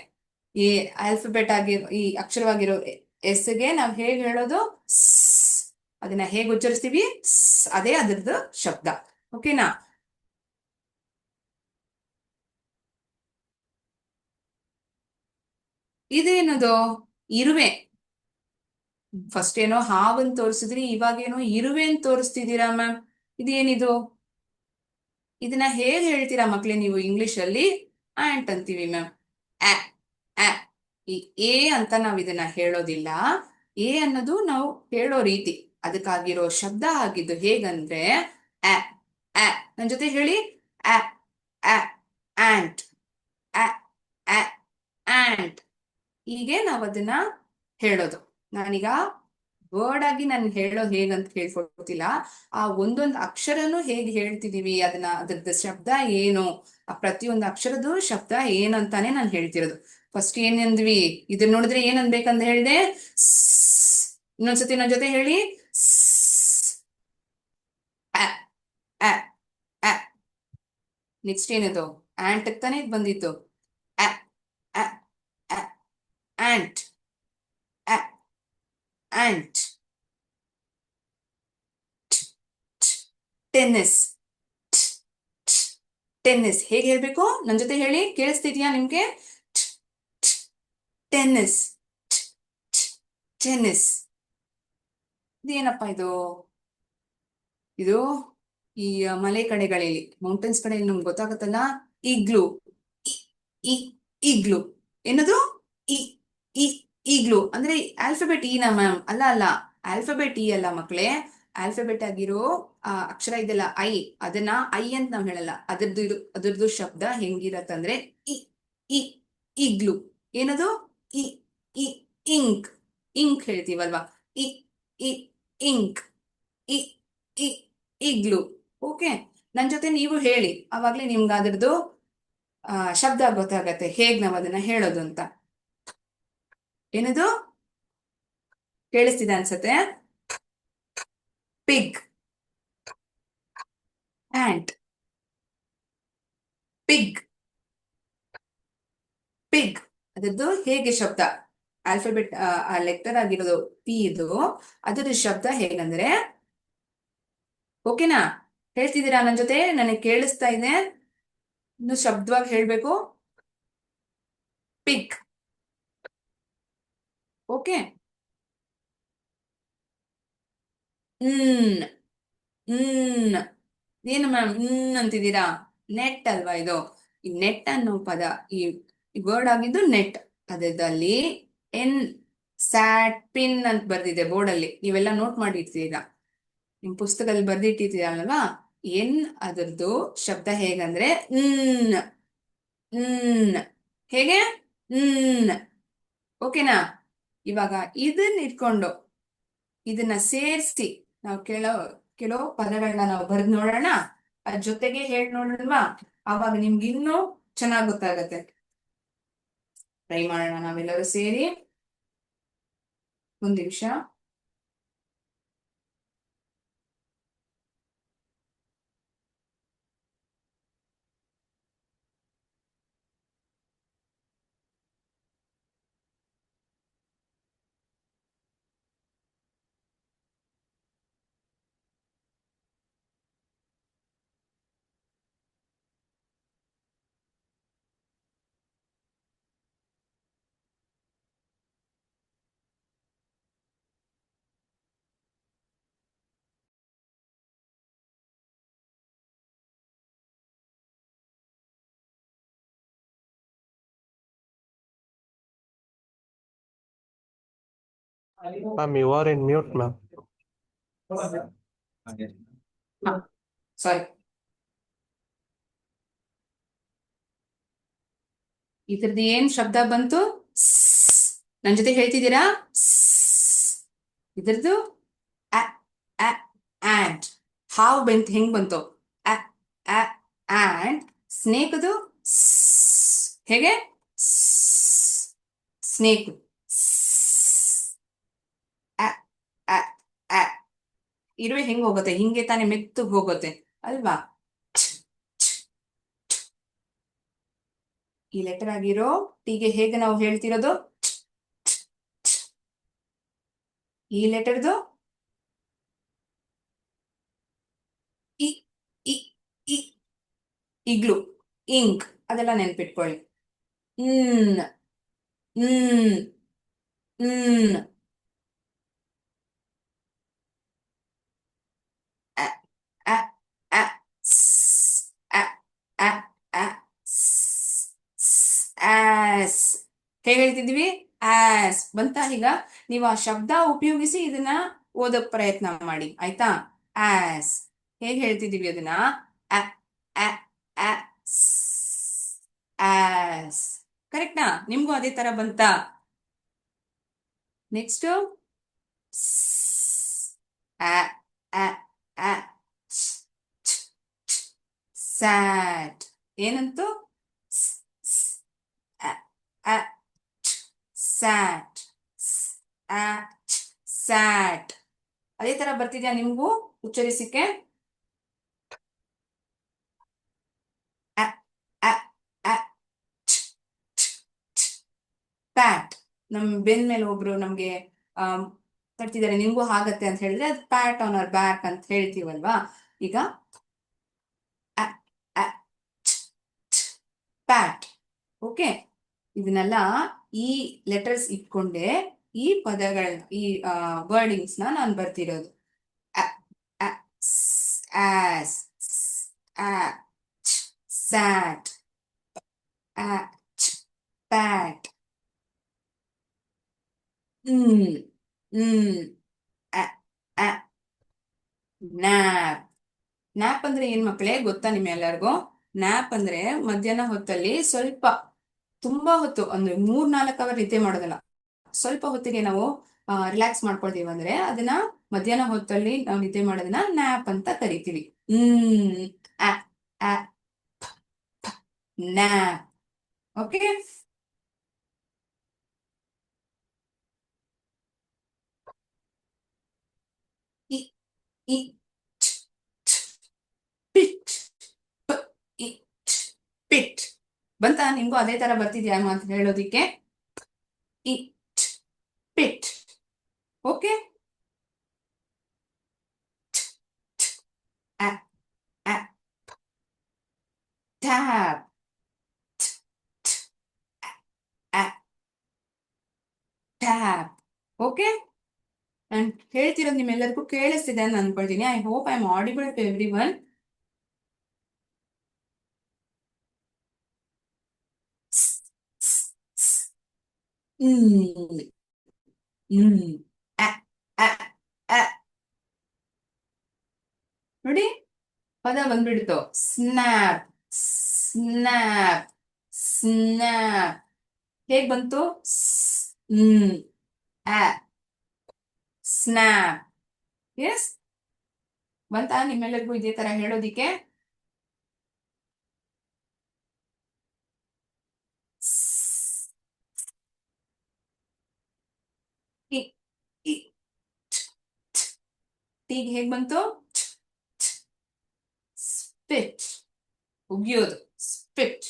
ಈ ಆಲ್ಫಬೆಟ್ ಆಗಿರೋ ಈ ಅಕ್ಷರವಾಗಿರೋ ಎಸ್ಗೆ ನಾವು ಹೇಗೆ ಹೇಳೋದು? ಸ್. ಅದನ್ನ ಹೇಗೆ ಉಚ್ಚರಿಸ್ತೀವಿ? ಸ್. ಅದೇ ಅದರದ್ದು ಶಬ್ದ. ಓಕೆನಾ? ಇದೇನದು? ಇರುವೆ. ಫಸ್ಟ್ ಏನೋ ಹಾವನ್ ತೋರಿಸಿದ್ರಿ, ಇವಾಗೇನೋ ಇರುವೆನ್ ತೋರಿಸ್ತಿದ್ದೀರಾ ಮ್ಯಾಮ್. ಇದೇನಿದು? ಇದನ್ನ ಹೇಗೆ ಹೇಳ್ತೀರಾ ಮಕ್ಳೇ ನೀವು ಇಂಗ್ಲಿಷ್ ಅಲ್ಲಿ? ಆಂಟ್ ಅಂತೀವಿ ಮ್ಯಾಮ್. ಆ. ಆ. ಈ ಎ ಅಂತ ನಾವ್ ಇದನ್ನ ಹೇಳೋದಿಲ್ಲ. ಎ ಅನ್ನೋದು ನಾವು ಹೇಳೋ ರೀತಿ. ಅದಕ್ಕಾಗಿರೋ ಶಬ್ದ ಆಗಿದ್ದು ಹೇಗಂದ್ರೆ ಆ. ಆ. ನನ್ ಜೊತೆ ಹೇಳಿ. ಆ. ಆ. ಆಂಟ್. ಆ. ಆ. ಆಂಟ್. ಹೀಗೆ ನಾವ್ ಅದನ್ನ ಹೇಳೋದು. ನಾನೀಗ ವರ್ಡ್ ಆಗಿ ನಾನು ಹೇಳೋದು ಹೇಗಂತ ಹೇಳ್ಕೊಡ್ತಿಲ್ಲ. ಆ ಒಂದೊಂದು ಅಕ್ಷರನು ಹೇಗೆ ಹೇಳ್ತಿದೀವಿ, ಅದನ್ನ ಅದ್ರದ್ದು ಶಬ್ದ ಏನು, ಆ ಪ್ರತಿಯೊಂದು ಅಕ್ಷರದ್ದು ಶಬ್ದ ಏನು ಅಂತಾನೆ ನಾನು ಹೇಳ್ತಿರೋದು. ಫಸ್ಟ್ ಏನಂದ್ವಿ? ಇದನ್ನ ನೋಡಿದ್ರೆ ಏನ್ ಅನ್ಬೇಕಂತ ಹೇಳಿದೆ? ಸ್. ಇನ್ನೊಂದ್ಸತಿ ನನ್ನ ಜೊತೆ ಹೇಳಿ. ಸ್. ಅ. ಅ. ಅ. ನೆಕ್ಸ್ಟ್ ಏನದು? ಆಂಟ್ ತಾನೇ ಬಂದಿತ್ತು. ಅ. ಅ. ಅ. ಆಂಟ್. ಅ. ಆಂಟ್. ಟೆನ್ನಿಸ್. ಟೆನ್ನಿಸ್ ಹೇಗೆ ಹೇಳ್ಬೇಕು? ನನ್ನ ಜೊತೆ ಹೇಳಿ. ಕೇಳಿಸ್ತಿದ್ಯಾ ನಿಮ್ಗೆ? ಟೆನ್ನಿಸ್. ಟೆನ್ನಿಸ್. ಇದೇನಪ್ಪ ಇದು? ಇದು ಈ ಮಲೆ ಕಡೆಗಳಲ್ಲಿ, ಮೌಂಟೇನ್ಸ್ ಕಡೆ ನಮ್ಗೆ ಗೊತ್ತಾಗುತ್ತಲ್ಲ, ಇಗ್ಲು. ಇ. ಇಗ್ಲು. ಏನದು? ಇ. ಇ. ಈಗ್ಲು ಅಂದ್ರೆ ಆಲ್ಫಬೆಟ್ ಇ ನಾ ಮ್ಯಾಮ್? ಅಲ್ಲ ಅಲ್ಲ, ಆಲ್ಫಬೆಟ್ ಇ ಅಲ್ಲ ಮಕ್ಕಳೇ. ಆಲ್ಫಬೆಟ್ ಆಗಿರೋ ಅಕ್ಷರ ಇದೆಲ್ಲ ಐ, ಅದನ್ನ ಐ ಅಂತ ನಾವ್ ಹೇಳಲ್ಲ. ಅದ್ರದ್ದು ಶಬ್ದ ಹೆಂಗಿರತ್ತಂದ್ರೆ ಇ. ಇ. ಇಗ್ಲು. ಏನದು? ಇ. ಇ. ಇಂಕ್. ಇಂಕ್ ಹೇಳ್ತೀವಲ್ವಾ? I. I. Ink. I. I. Igloo. Okay. ನನ್ ಜೊತೆ ನೀವು ಹೇಳಿ, ಅವಾಗ್ಲೇ ನಿಮ್ಗೆ ಅದ್ರದ್ದು ಶಬ್ದ ಗೊತ್ತಾಗತ್ತೆ ಹೇಗ್ ನಾವ್ ಅದನ್ನ ಹೇಳೋದು ಅಂತ. ಏನದು? ಕೇಳಿಸ್ತಿದೆ ಅನ್ಸತ್ತೆ. ಪಿಗ್. ಆಂಟ್. ಪಿಗ್. ಪಿಗ್. ಅದದ್ದು ಹೇಗೆ ಶಬ್ದ? ಆಲ್ಫಾಬೆಟ್ ಲೆಟರ್ ಆಗಿರೋದು ಪಿ ಇದು. ಅದ್ರದ್ದು ಶಬ್ದ ಹೇಗಂದ್ರೆ, ಓಕೆನಾ? ಹೇಳ್ತಿದ್ದೀರಾ ನನ್ನ ಜೊತೆ? ನನಗೆ ಕೇಳಿಸ್ತಾ ಇದೆ. ಇನ್ನು ಶಬ್ದವಾಗಿ ಹೇಳ್ಬೇಕು. ಪಿಗ್. ಓಕೆ. ಹ್ಮ್. ಹ್ಮ್. ಏನು ಮ್ಯಾಮ್ ಅಂತಿದ್ದೀರಾ? ನೆಟ್ ಅಲ್ವಾ ಇದು? ಈ ನೆಟ್ ಅನ್ನೋ ಪದ, ಈ ವರ್ಡ್ ಆಗಿದ್ದು ನೆಟ್. ಅದರಲ್ಲಿ ಎನ್, ಸ್ಯಾಟ್, ಪಿನ್ ಅಂತ ಬರ್ದಿದೆ ಬೋರ್ಡ್ ಅಲ್ಲಿ. ನೀವೆಲ್ಲ ನೋಟ್ ಮಾಡಿರ್ತೀರಾ, ನಿಮ್ ಪುಸ್ತಕದಲ್ಲಿ ಬರ್ದಿಟ್ಟಿರ್ತೀರಲ್ವಾ? ಎನ್ ಅದರದ್ದು ಶಬ್ದ ಹೇಗಂದ್ರೆ ಹ್ಮ್. ಹ್ಮ್. ಹೇಗೆ? ಹ್ಮ್. ಓಕೆನಾ? ಇವಾಗ ಇದನ್ನ ಇಟ್ಕೊಂಡು ಇದನ್ನ ಸೇರಿಸಿ ನಾವು ಕೆಲವು ಪದಗಳನ್ನ ನಾವು ಬರ್ದ್ ನೋಡೋಣ. ಅದ್ರ ಜೊತೆಗೆ ಹೇಳ್ ನೋಡೋಣವಾ? ಅವಾಗ ನಿಮ್ಗೆ ಇನ್ನೂ ಚೆನ್ನಾಗ್ ಗೊತ್ತಾಗತ್ತೆ. ಟ್ರೈ ಮಾಡೋಣ ನಾವೆಲ್ಲರೂ ಸೇರಿ. ಒಂದ್ ನಿಮಿಷ. Ma'am, you are in mute, ma'am. ಸಾರಿ. ಇದ್ರದ್ದು ಏನ್ ಶಬ್ದ ಬಂತು? ನನ್ ಜೊತೆ ಹೇಳ್ತಿದ್ದೀರಾ? ಇದ್ರದ್ದು ಆಂಡ್. ಹಾವು ಬಂತು, ಹೆಂಗ್ ಬಂತು? ಆಂಡ್. ಸ್ನೇಕ್ ಅದು ಹೇಗೆ? ಸ್ನೇಕ್ ಇರುವೆ ಹೆಂಗ್ ಹೋಗುತ್ತೆ? ಹಿಂಗೆ ತಾನೇ ಮೆತ್ತು ಹೋಗುತ್ತೆ ಅಲ್ವಾ? ಈ ಲೆಟರ್ ಆಗಿರೋ ಟೀಗೆ ಹೇಗೆ ನಾವು ಹೇಳ್ತಿರೋದು? ಈ ಲೆಟರ್ದು ಇ ಇ ಇ ಇಗ್ಲು, ಇಂಕ್, ಅದೆಲ್ಲ ನೆನ್ಪಿಟ್ಕೊಳ್ಳಿ. ಹ್ಮ್ ಹ್ಮ್ ಹ್ಮ್ ಆಸ್ ಹೇಗೆ ಹೇಳ್ತಿದ್ವಿ? ಆಸ್ ಬಂತಾ? ಈಗ ನೀವು ಆ ಶಬ್ದ ಉಪಯೋಗಿಸಿ ಇದನ್ನ ಓದಕ್ ಪ್ರಯತ್ನ ಮಾಡಿ, ಆಯ್ತಾ? ಆಸ್ ಹೇಗೆ ಹೇಳ್ತಿದೀವಿ ಅದನ್ನ? ಆಸ್. ಕರೆಕ್ಟಾ? ನಿಮ್ಗೂ ಅದೇ ತರ ಬಂತಾ? Next sat. ಏನಂತು? Sat sat. ಅದೇ ತರ ಬರ್ತಿದ್ಯಾ ನಿಮ್ಗೂ ಉಚ್ಚರಿಸಿಕೆ? ಪ್ಯಾಟ್. ನಮ್ ಬೆನ್ ಮೇಲೆ ಒಬ್ರು ನಮ್ಗೆ ತಡ್ತಿದ್ದಾರೆ, ನಿಮ್ಗೂ ಆಗತ್ತೆ ಅಂತ ಹೇಳಿದ್ರೆ ಅದು ಪ್ಯಾಟ್ ಆನ್ ಅವರ್ ಬ್ಯಾಕ್ ಅಂತ ಹೇಳ್ತೀವಲ್ವಾ? ಈಗ ಪ್ಯಾಟ್. ಓಕೆ, ಇದನ್ನೆಲ್ಲ ಈ ಲೆಟರ್ಸ್ ಇಟ್ಕೊಂಡೆ ಈ ಪದಗಳನ್ನ, ಈ ವರ್ಡಿಂಗ್ಸ್ ನಾನು ಬರ್ತಿರೋದು. As, sat, pat. Hmm hmm nap. Nap ಅಂದ್ರೆ ಏನ್ ಮಕ್ಕಳೇ ಗೊತ್ತಾ ನಿಮ್ಮೆಲ್ಲರಿಗೂ? ನ್ಯಾಪ್ ಅಂದ್ರೆ ಮಧ್ಯಾಹ್ನ ಹೊತ್ತಲ್ಲಿ ಸ್ವಲ್ಪ, ತುಂಬಾ ಹೊತ್ತು ಅಂದ್ರೆ 3-4 ಅವರ್ ನಿದ್ದೆ ಮಾಡೋದಲ್ಲ, ಸ್ವಲ್ಪ ಹೊತ್ತಿಗೆ ನಾವು ರಿಲ್ಯಾಕ್ಸ್ ಮಾಡ್ಕೊಳ್ತೀವಿ ಅಂದ್ರೆ ಅದನ್ನ ಮಧ್ಯಾಹ್ನ ಹೊತ್ತಲ್ಲಿ ನಾವು ನಿದ್ದೆ ಮಾಡೋದನ್ನ ನ್ಯಾಪ್ ಅಂತ ಕರಿತೀವಿ. ನ್ಯಾಪ್. Okay, pit. ಪಿಟ್ ಬಂತಾ? ನಿಮ್ಗೂ ಅದೇ ತರ ಬರ್ತಿದ್ಯಾ ಅಂತ ಹೇಳೋದಿಕ್ಕೆ? It, pit. Okay, tap, tap. Okay, ನಾನು ಹೇಳ್ತಿರೋದು ನಿಮ್ಮೆಲ್ಲರಿಗೂ ಕೇಳಿಸ್ತಿದೆ ಅಂತ ಅನ್ಕೊಳ್ತೀನಿ. I hope I am audible to everyone. Hmm hmm ನೋಡಿ, ಪದ ಬಂದ್ಬಿಡ್ತು. Snap, snap, snap. ಹೇಗ್ ಬಂತು? ಹ್ಮ್ ಸ್ನ್ಯಾಪ್. ಎಸ್ ಬಂತಾ ನಿಮ್ಮೆಲ್ಲರಿಗೂ ಇದೇ ತರ ಹೇಳೋದಿಕ್ಕೆ? ಟೀಗ್ ಹೇಗ್ ಬಂತು? ಸ್ಪಿಟ್, ಉಗಿಯೋದು, ಸ್ಪಿಟ್.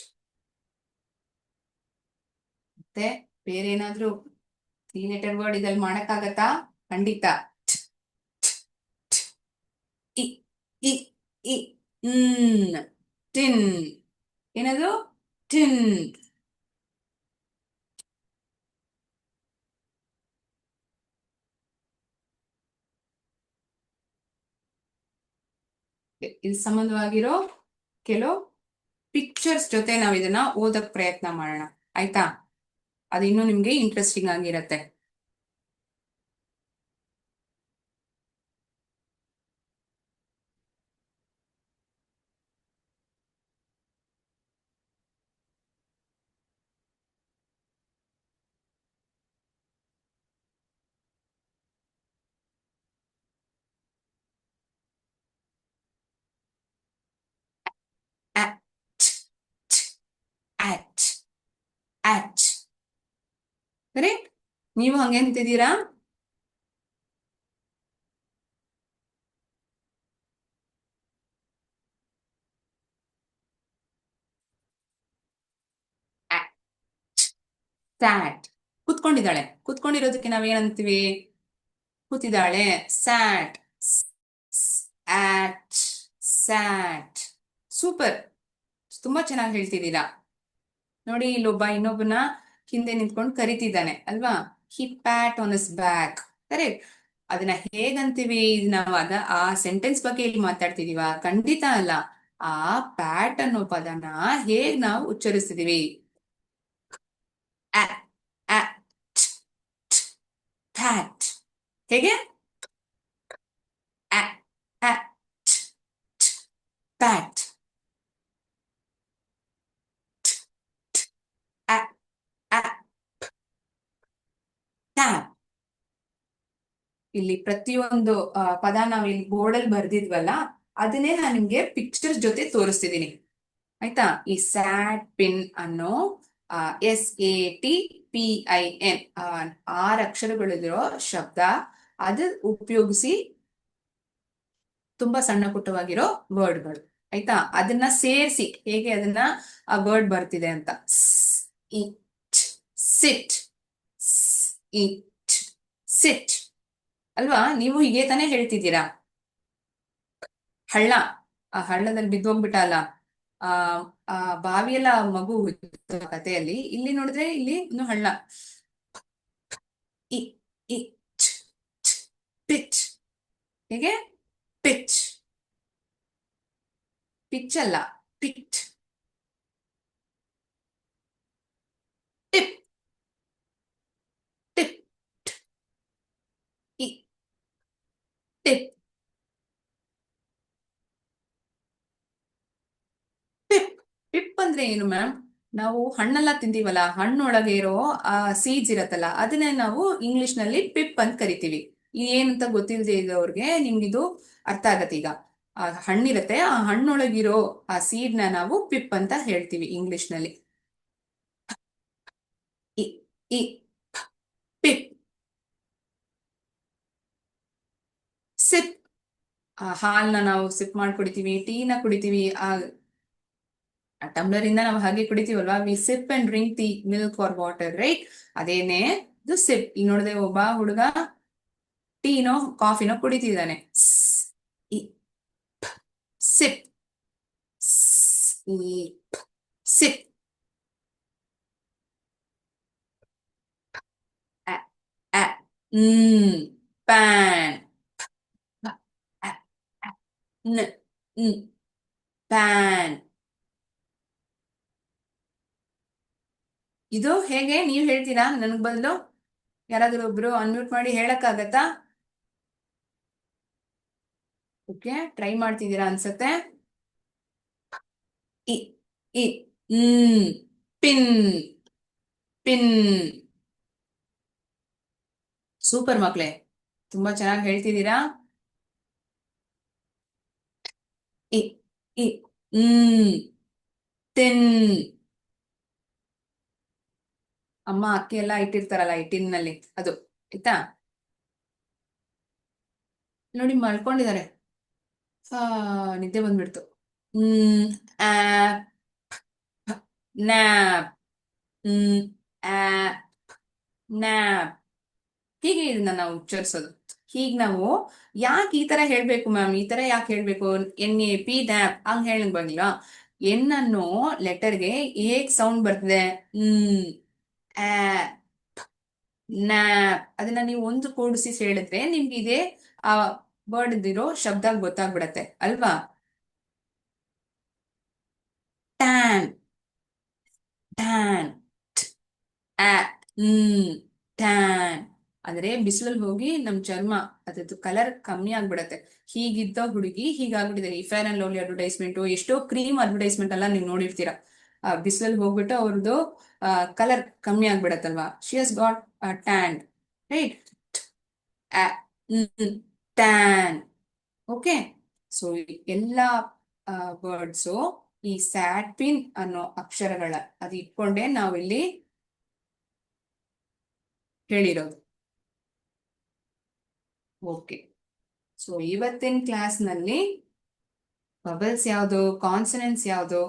ಮತ್ತೆ ಬೇರೆ ಏನಾದ್ರೂ 3 ಲೆಟರ್ ವರ್ಡ್ ಇದ್ರಲ್ಲಿ ಮಾಡಕ್ಕಾಗತ್ತಾ? ಖಂಡಿತ. I I I tin. ಏನದು? ಟಿನ್. ಇದು ಸಂಬಂಧವಾಗಿರೋ ಕೆಲವು ಪಿಕ್ಚರ್ಸ್ ಜೊತೆ ನಾವ್ ಇದನ್ನ ಓದಕ್ ಪ್ರಯತ್ನ ಮಾಡೋಣ, ಆಯ್ತಾ? ಅದು ಇನ್ನೂ ನಿಮ್ಗೆ ಇಂಟ್ರೆಸ್ಟಿಂಗ್ ಆಗಿರತ್ತೆ. ಆಚ್. ಕರೆಕ್ಟ್? ನೀವು ಹಂಗೆ ಅಂತಿದ್ದೀರಾ? ಸ್ಯಾಟ್. ಕುತ್ಕೊಂಡಿದ್ದಾಳೆ. ಕುತ್ಕೊಂಡಿರೋದಕ್ಕೆ ನಾವೇನಂತೀವಿ? ಕೂತಿದ್ದಾಳೆ. ಸ್ಯಾಟ್. ಆಟ್. ಸ್ಯಾಟ್. ಸೂಪರ್. ತುಂಬಾ ಚೆನ್ನಾಗಿ ಹೇಳ್ತಿದ್ದೀರಾ. ನೋಡಿ, ಇಲ್ಲೊಬ್ಬ ಇನ್ನೊಬ್ಬನ ಹಿಂದೆ ನಿಂತ್ಕೊಂಡು ಕರಿತಿದ್ದಾನೆ ಅಲ್ವಾ? He pat on his back. Correct. ಅದನ್ನ ಹೇಗಂತೀವಿ? ನಾವಾಗ ಆ ಸೆಂಟೆನ್ಸ್ ಬಗ್ಗೆ ಇಲ್ಲಿ ಮಾತಾಡ್ತಿದೀವ? ಖಂಡಿತ ಅಲ್ಲ. ಆ ಪ್ಯಾಟ್ ಅನ್ನೋ ಪದನ ಹೇಗ್ ನಾವು ಉಚ್ಚರಿಸ್ತಿದೀವಿ? ಪ್ಯಾಟ್. ಹೇಗೆ? ಪ್ಯಾಟ್. ಟ್ಯಾಪ್. ಇಲ್ಲಿ ಪ್ರತಿಯೊಂದು ಪದ ನಾವ್ ಇಲ್ಲಿ ಬೋರ್ಡ್ ಅಲ್ಲಿ ಬರ್ದಿದ್ವಲ್ಲ, ಅದನ್ನೇ ನಾನು ನಿಮ್ಗೆ ಪಿಕ್ಚರ್ಸ್ ಜೊತೆ ತೋರಿಸ್ತಿದ್ದೀನಿ. ಆಯ್ತಾ? ಈ ಸ್ಯಾಟ್ ಪಿನ್ ಅನ್ನೋ SATPIN 6 ಅಕ್ಷರಗಳಿರೋ ಶಬ್ದ, ಅದು ಉಪಯೋಗಿಸಿ ತುಂಬಾ ಸಣ್ಣ ಪುಟ್ಟವಾಗಿರೋ ವರ್ಡ್ಗಳು. ಆಯ್ತಾ? ಅದನ್ನ ಸೇರಿಸಿ ಹೇಗೆ ಅದನ್ನ ಆ ವರ್ಡ್ ಬರ್ತಿದೆ ಅಂತ. ಸಿಟ್. ಸಿಟ್ ಅಲ್ವಾ? ನೀವು ಹೀಗೆ ತಾನೇ ಹೇಳ್ತಿದ್ದೀರಾ? ಹಳ್ಳ. ಆ ಹಳ್ಳದಲ್ಲಿ ಬಿದ್ದೋಗ್ಬಿಟ್ಟ ಅಲ್ಲ, ಆ ಆ ಬಾವಿಯೆಲ್ಲ ಮಗು ಕಥೆಯಲ್ಲಿ. ಇಲ್ಲಿ ನೋಡಿದ್ರೆ ಇಲ್ಲಿ ಇನ್ನು ಹಳ್ಳ. ಇ ಇ ಪಿಚ್. ಹೇಗೆ? ಪಿಚ್. ಪಿಚ್ ಅಲ್ಲ, ಪಿಟ್. ಟಿಪ್. ಟಿಪ್. ಇ ಟಿಪ್. ಪಿಪ್. ಪಿಪ್ ಅಂದ್ರೆ ಏನು ಮ್ಯಾಮ್? ನಾವು ಹಣ್ಣೆಲ್ಲ ತಿಂತೀವಲ್ಲ, ಹಣ್ಣೊಳಗೆ ಇರೋ ಆ ಸೀಡ್ಸ್ ಇರತ್ತಲ್ಲ, ಅದನ್ನೇ ನಾವು ಇಂಗ್ಲಿಷ್ ನಲ್ಲಿ ಪಿಪ್ ಅಂತ ಕರಿತೀವಿ. ಏನಂತ ಗೊತ್ತಿಲ್ಲದೆ ಇರೋರ್ಗೆ ನಿಮ್ಗಿದು ಅರ್ಥ ಆಗತ್ತೆ ಈಗ. ಆ ಹಣ್ಣಿರತ್ತೆ, ಆ ಹಣ್ಣೊಳಗಿರೋ ಆ ಸೀಡ್ ನ ನಾವು ಪಿಪ್ ಅಂತ ಹೇಳ್ತೀವಿ ಇಂಗ್ಲಿಷ್ ನಲ್ಲಿ. E E pip. ಸಿಪ್. ಆ ಹಾಲ್ನ ನಾವು ಸಿಪ್ ಮಾಡಿ ಕುಡಿತೀವಿ, ಟೀನ ಕುಡಿತೀವಿ. ಆ ಟಮ್ಲರ್ ಇಂದ ನಾವು ಹಾಗೆ ಕುಡಿತೀವಲ್ವಾ? We sip and drink tea, milk or water, right? ಅದೇನೆ ಇದು ಸಿಪ್. ಈಗ ನೋಡಿದೆ ಒಬ್ಬ ಹುಡುಗ ಟೀನೋ ಕಾಫಿನೋ ಕುಡಿತಿದ್ದಾನೆ. ಸಿಪ್. ಸಿಪ್. ಪ್ಯಾನ್. ಪ್ಯಾನ್. ಇದು ಹೇಗೆ? ನೀವ್ ಹೇಳ್ತೀರಾ ನನ್ಗ್ ಬದಲು? ಯಾರಾದ್ರೂ ಒಬ್ರು ಅನ್ಮ್ಯೂಟ್ ಮಾಡಿ ಹೇಳಕ್ಕಾಗತ್ತಾ? ಓಕೆ, ಟ್ರೈ ಮಾಡ್ತಿದ್ದೀರಾ ಅನ್ಸತ್ತೆ. I I pin. Pin. Super ಮಕ್ಳೇ, ತುಂಬಾ ಚೆನ್ನಾಗಿ ಹೇಳ್ತಿದ್ದೀರಾ. ಇ ಇ ತಿನ್. ಅಮ್ಮ ಅಕ್ಕಿ ಎಲ್ಲ ಇಟ್ಟಿರ್ತಾರಲ್ಲ ಈ ಟಿನ್ನಲ್ಲಿ, ಅದು. ಆಯ್ತಾ? ನೋಡಿ ಮಲ್ಕೊಂಡಿದ್ದಾರೆ. ನಿದ್ದೆ ಬಂದ್ಬಿಡ್ತು. ಆಪ್. ನ್ಯಾಪ್. ಆಪ್. ನ್ಯಾಪ್. ಹೀಗೆ ಇದನ್ನ ನಾವು ಉಚ್ಚರಿಸೋದು. ಹೀಗ್ ನಾವು ಯಾಕೆ ಈ ತರ ಹೇಳ್ಬೇಕು ಮ್ಯಾಮ್? ಈ ತರ ಯಾಕೆ ಹೇಳ್ಬೇಕು? NAP ನ್ಯಾಪ್ ಹಂಗ್ ಹೇಳಕ್ ಬಂದಿಲ್ಲ. ಎನ್ ಅನ್ನೋ ಲೆಟರ್ಗೆ ಹೇಗ್ ಸೌಂಡ್ ಬರ್ತದೆ? ನ್ಯಾಪ್. ಅದನ್ನ ನೀವು ಒಂದು ಕೂಡಿಸಿ ಹೇಳಿದ್ರೆ ನಿಮ್ಗೆ ಇದೇ ಆ ವರ್ಡ್ ಇದಿರೋ ಶಬ್ದ ಗೊತ್ತಾಗ್ಬಿಡತ್ತೆ ಅಲ್ವಾ? ಟ್ಯಾನ್. ಟ್ಯಾನ್. ಟ್ಯಾನ್ ಅಂದ್ರೆ ಬಿಸಿಲಲ್ಲಿ ಹೋಗಿ ನಮ್ ಚರ್ಮ ಅದ್ರದ್ದು ಕಲರ್ ಕಮ್ಮಿ ಆಗ್ಬಿಡತ್ತೆ. ಹೀಗಿದ್ದ ಹುಡುಗಿ ಹೀಗಾಗ್ಬಿಟ್ಟಿದೆ. ಈ ಫೇರ್ ಅಂಡ್ ಲವ್ಲಿ ಅಡ್ವರ್ಟೈಸ್ಮೆಂಟ್, ಎಷ್ಟೋ ಕ್ರೀಮ್ ಅಡ್ವರ್ಟೈಸ್ಮೆಂಟ್ ಎಲ್ಲ ನೀವು ನೋಡಿರ್ತೀರಾ. ಬಿಸಿಲಲ್ಲಿ ಹೋಗ್ಬಿಟ್ಟು ಅವ್ರದ್ದು ಕಲರ್ ಕಮ್ಮಿ ಆಗ್ಬಿಡತ್ತಲ್ವಾ? She has got tan, right? Tan. Okay. So ಎಲ್ಲಾ ವರ್ಡ್ಸು ಈ ಸ್ಯಾಟ್ ಪಿನ್ ಅನ್ನೋ ಅಕ್ಷರಗಳ ಅದು ಇಟ್ಕೊಂಡೆ ನಾವಿಲ್ಲಿ ಹೇಳಿರೋದು. ಓಕೆ, ಸೊ ಇವತ್ತಿನ ಕ್ಲಾಸ್ನಲ್ಲಿ ಬಬಲ್ಸ್ ಯಾವುದು, ಕಾನ್ಸನೆಂಟ್ಸ್ ಯಾವುದು,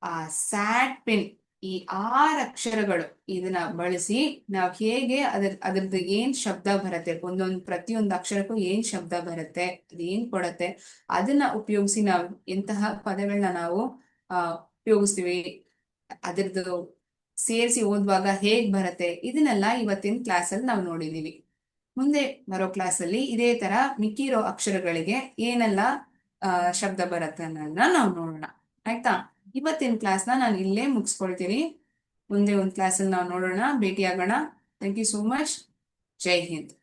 ಆ ಸ್ಯಾಟ್ ಪಿನ್, ಈ 6 ಅಕ್ಷರಗಳು ಇದನ್ನ ಬಳಸಿ ನಾವ್ ಹೇಗೆ ಅದ್ರದ್ದು ಏನ್ ಶಬ್ದ ಬರುತ್ತೆ, ಪ್ರತಿಯೊಂದು ಅಕ್ಷರಕ್ಕೂ ಏನ್ ಶಬ್ದ ಬರುತ್ತೆ, ಅದು ಏನ್ ಕೊಡತ್ತೆ, ಅದನ್ನ ಉಪಯೋಗಿಸಿ ನಾವು ಎಂತಹ ಪದಗಳನ್ನ ನಾವು ಉಪಯೋಗಿಸ್ತೀವಿ, ಅದ್ರದ್ದು ಸೇರಿಸಿ ಓದುವಾಗ ಹೇಗ್ ಬರುತ್ತೆ, ಇದನ್ನೆಲ್ಲ ಇವತ್ತಿನ ಕ್ಲಾಸಲ್ಲಿ ನಾವು ನೋಡಿದೀವಿ. ಮುಂದೆ ಬರೋ ಕ್ಲಾಸಲ್ಲಿ ಇದೇ ತರ ಮಿಕ್ಕಿರೋ ಅಕ್ಷರಗಳಿಗೆ ಏನೆಲ್ಲ ಶಬ್ದ ಬರುತ್ತೆ ಅನ್ನೋದನ್ನ ನಾವು ನೋಡೋಣ. ಆಯ್ತಾ? ಇವತ್ತಿನ ಕ್ಲಾಸ್ನ ನಾನು ಇಲ್ಲೇ ಮುಗಿಸ್ಕೊಳ್ತೀನಿ. ಮುಂದೆ ಒಂದು ಕ್ಲಾಸಲ್ಲಿ ನಾವು ನೋಡೋಣ, ಭೇಟಿಯಾಗೋಣ. Thank you so much. ಜೈ ಹಿಂದ್.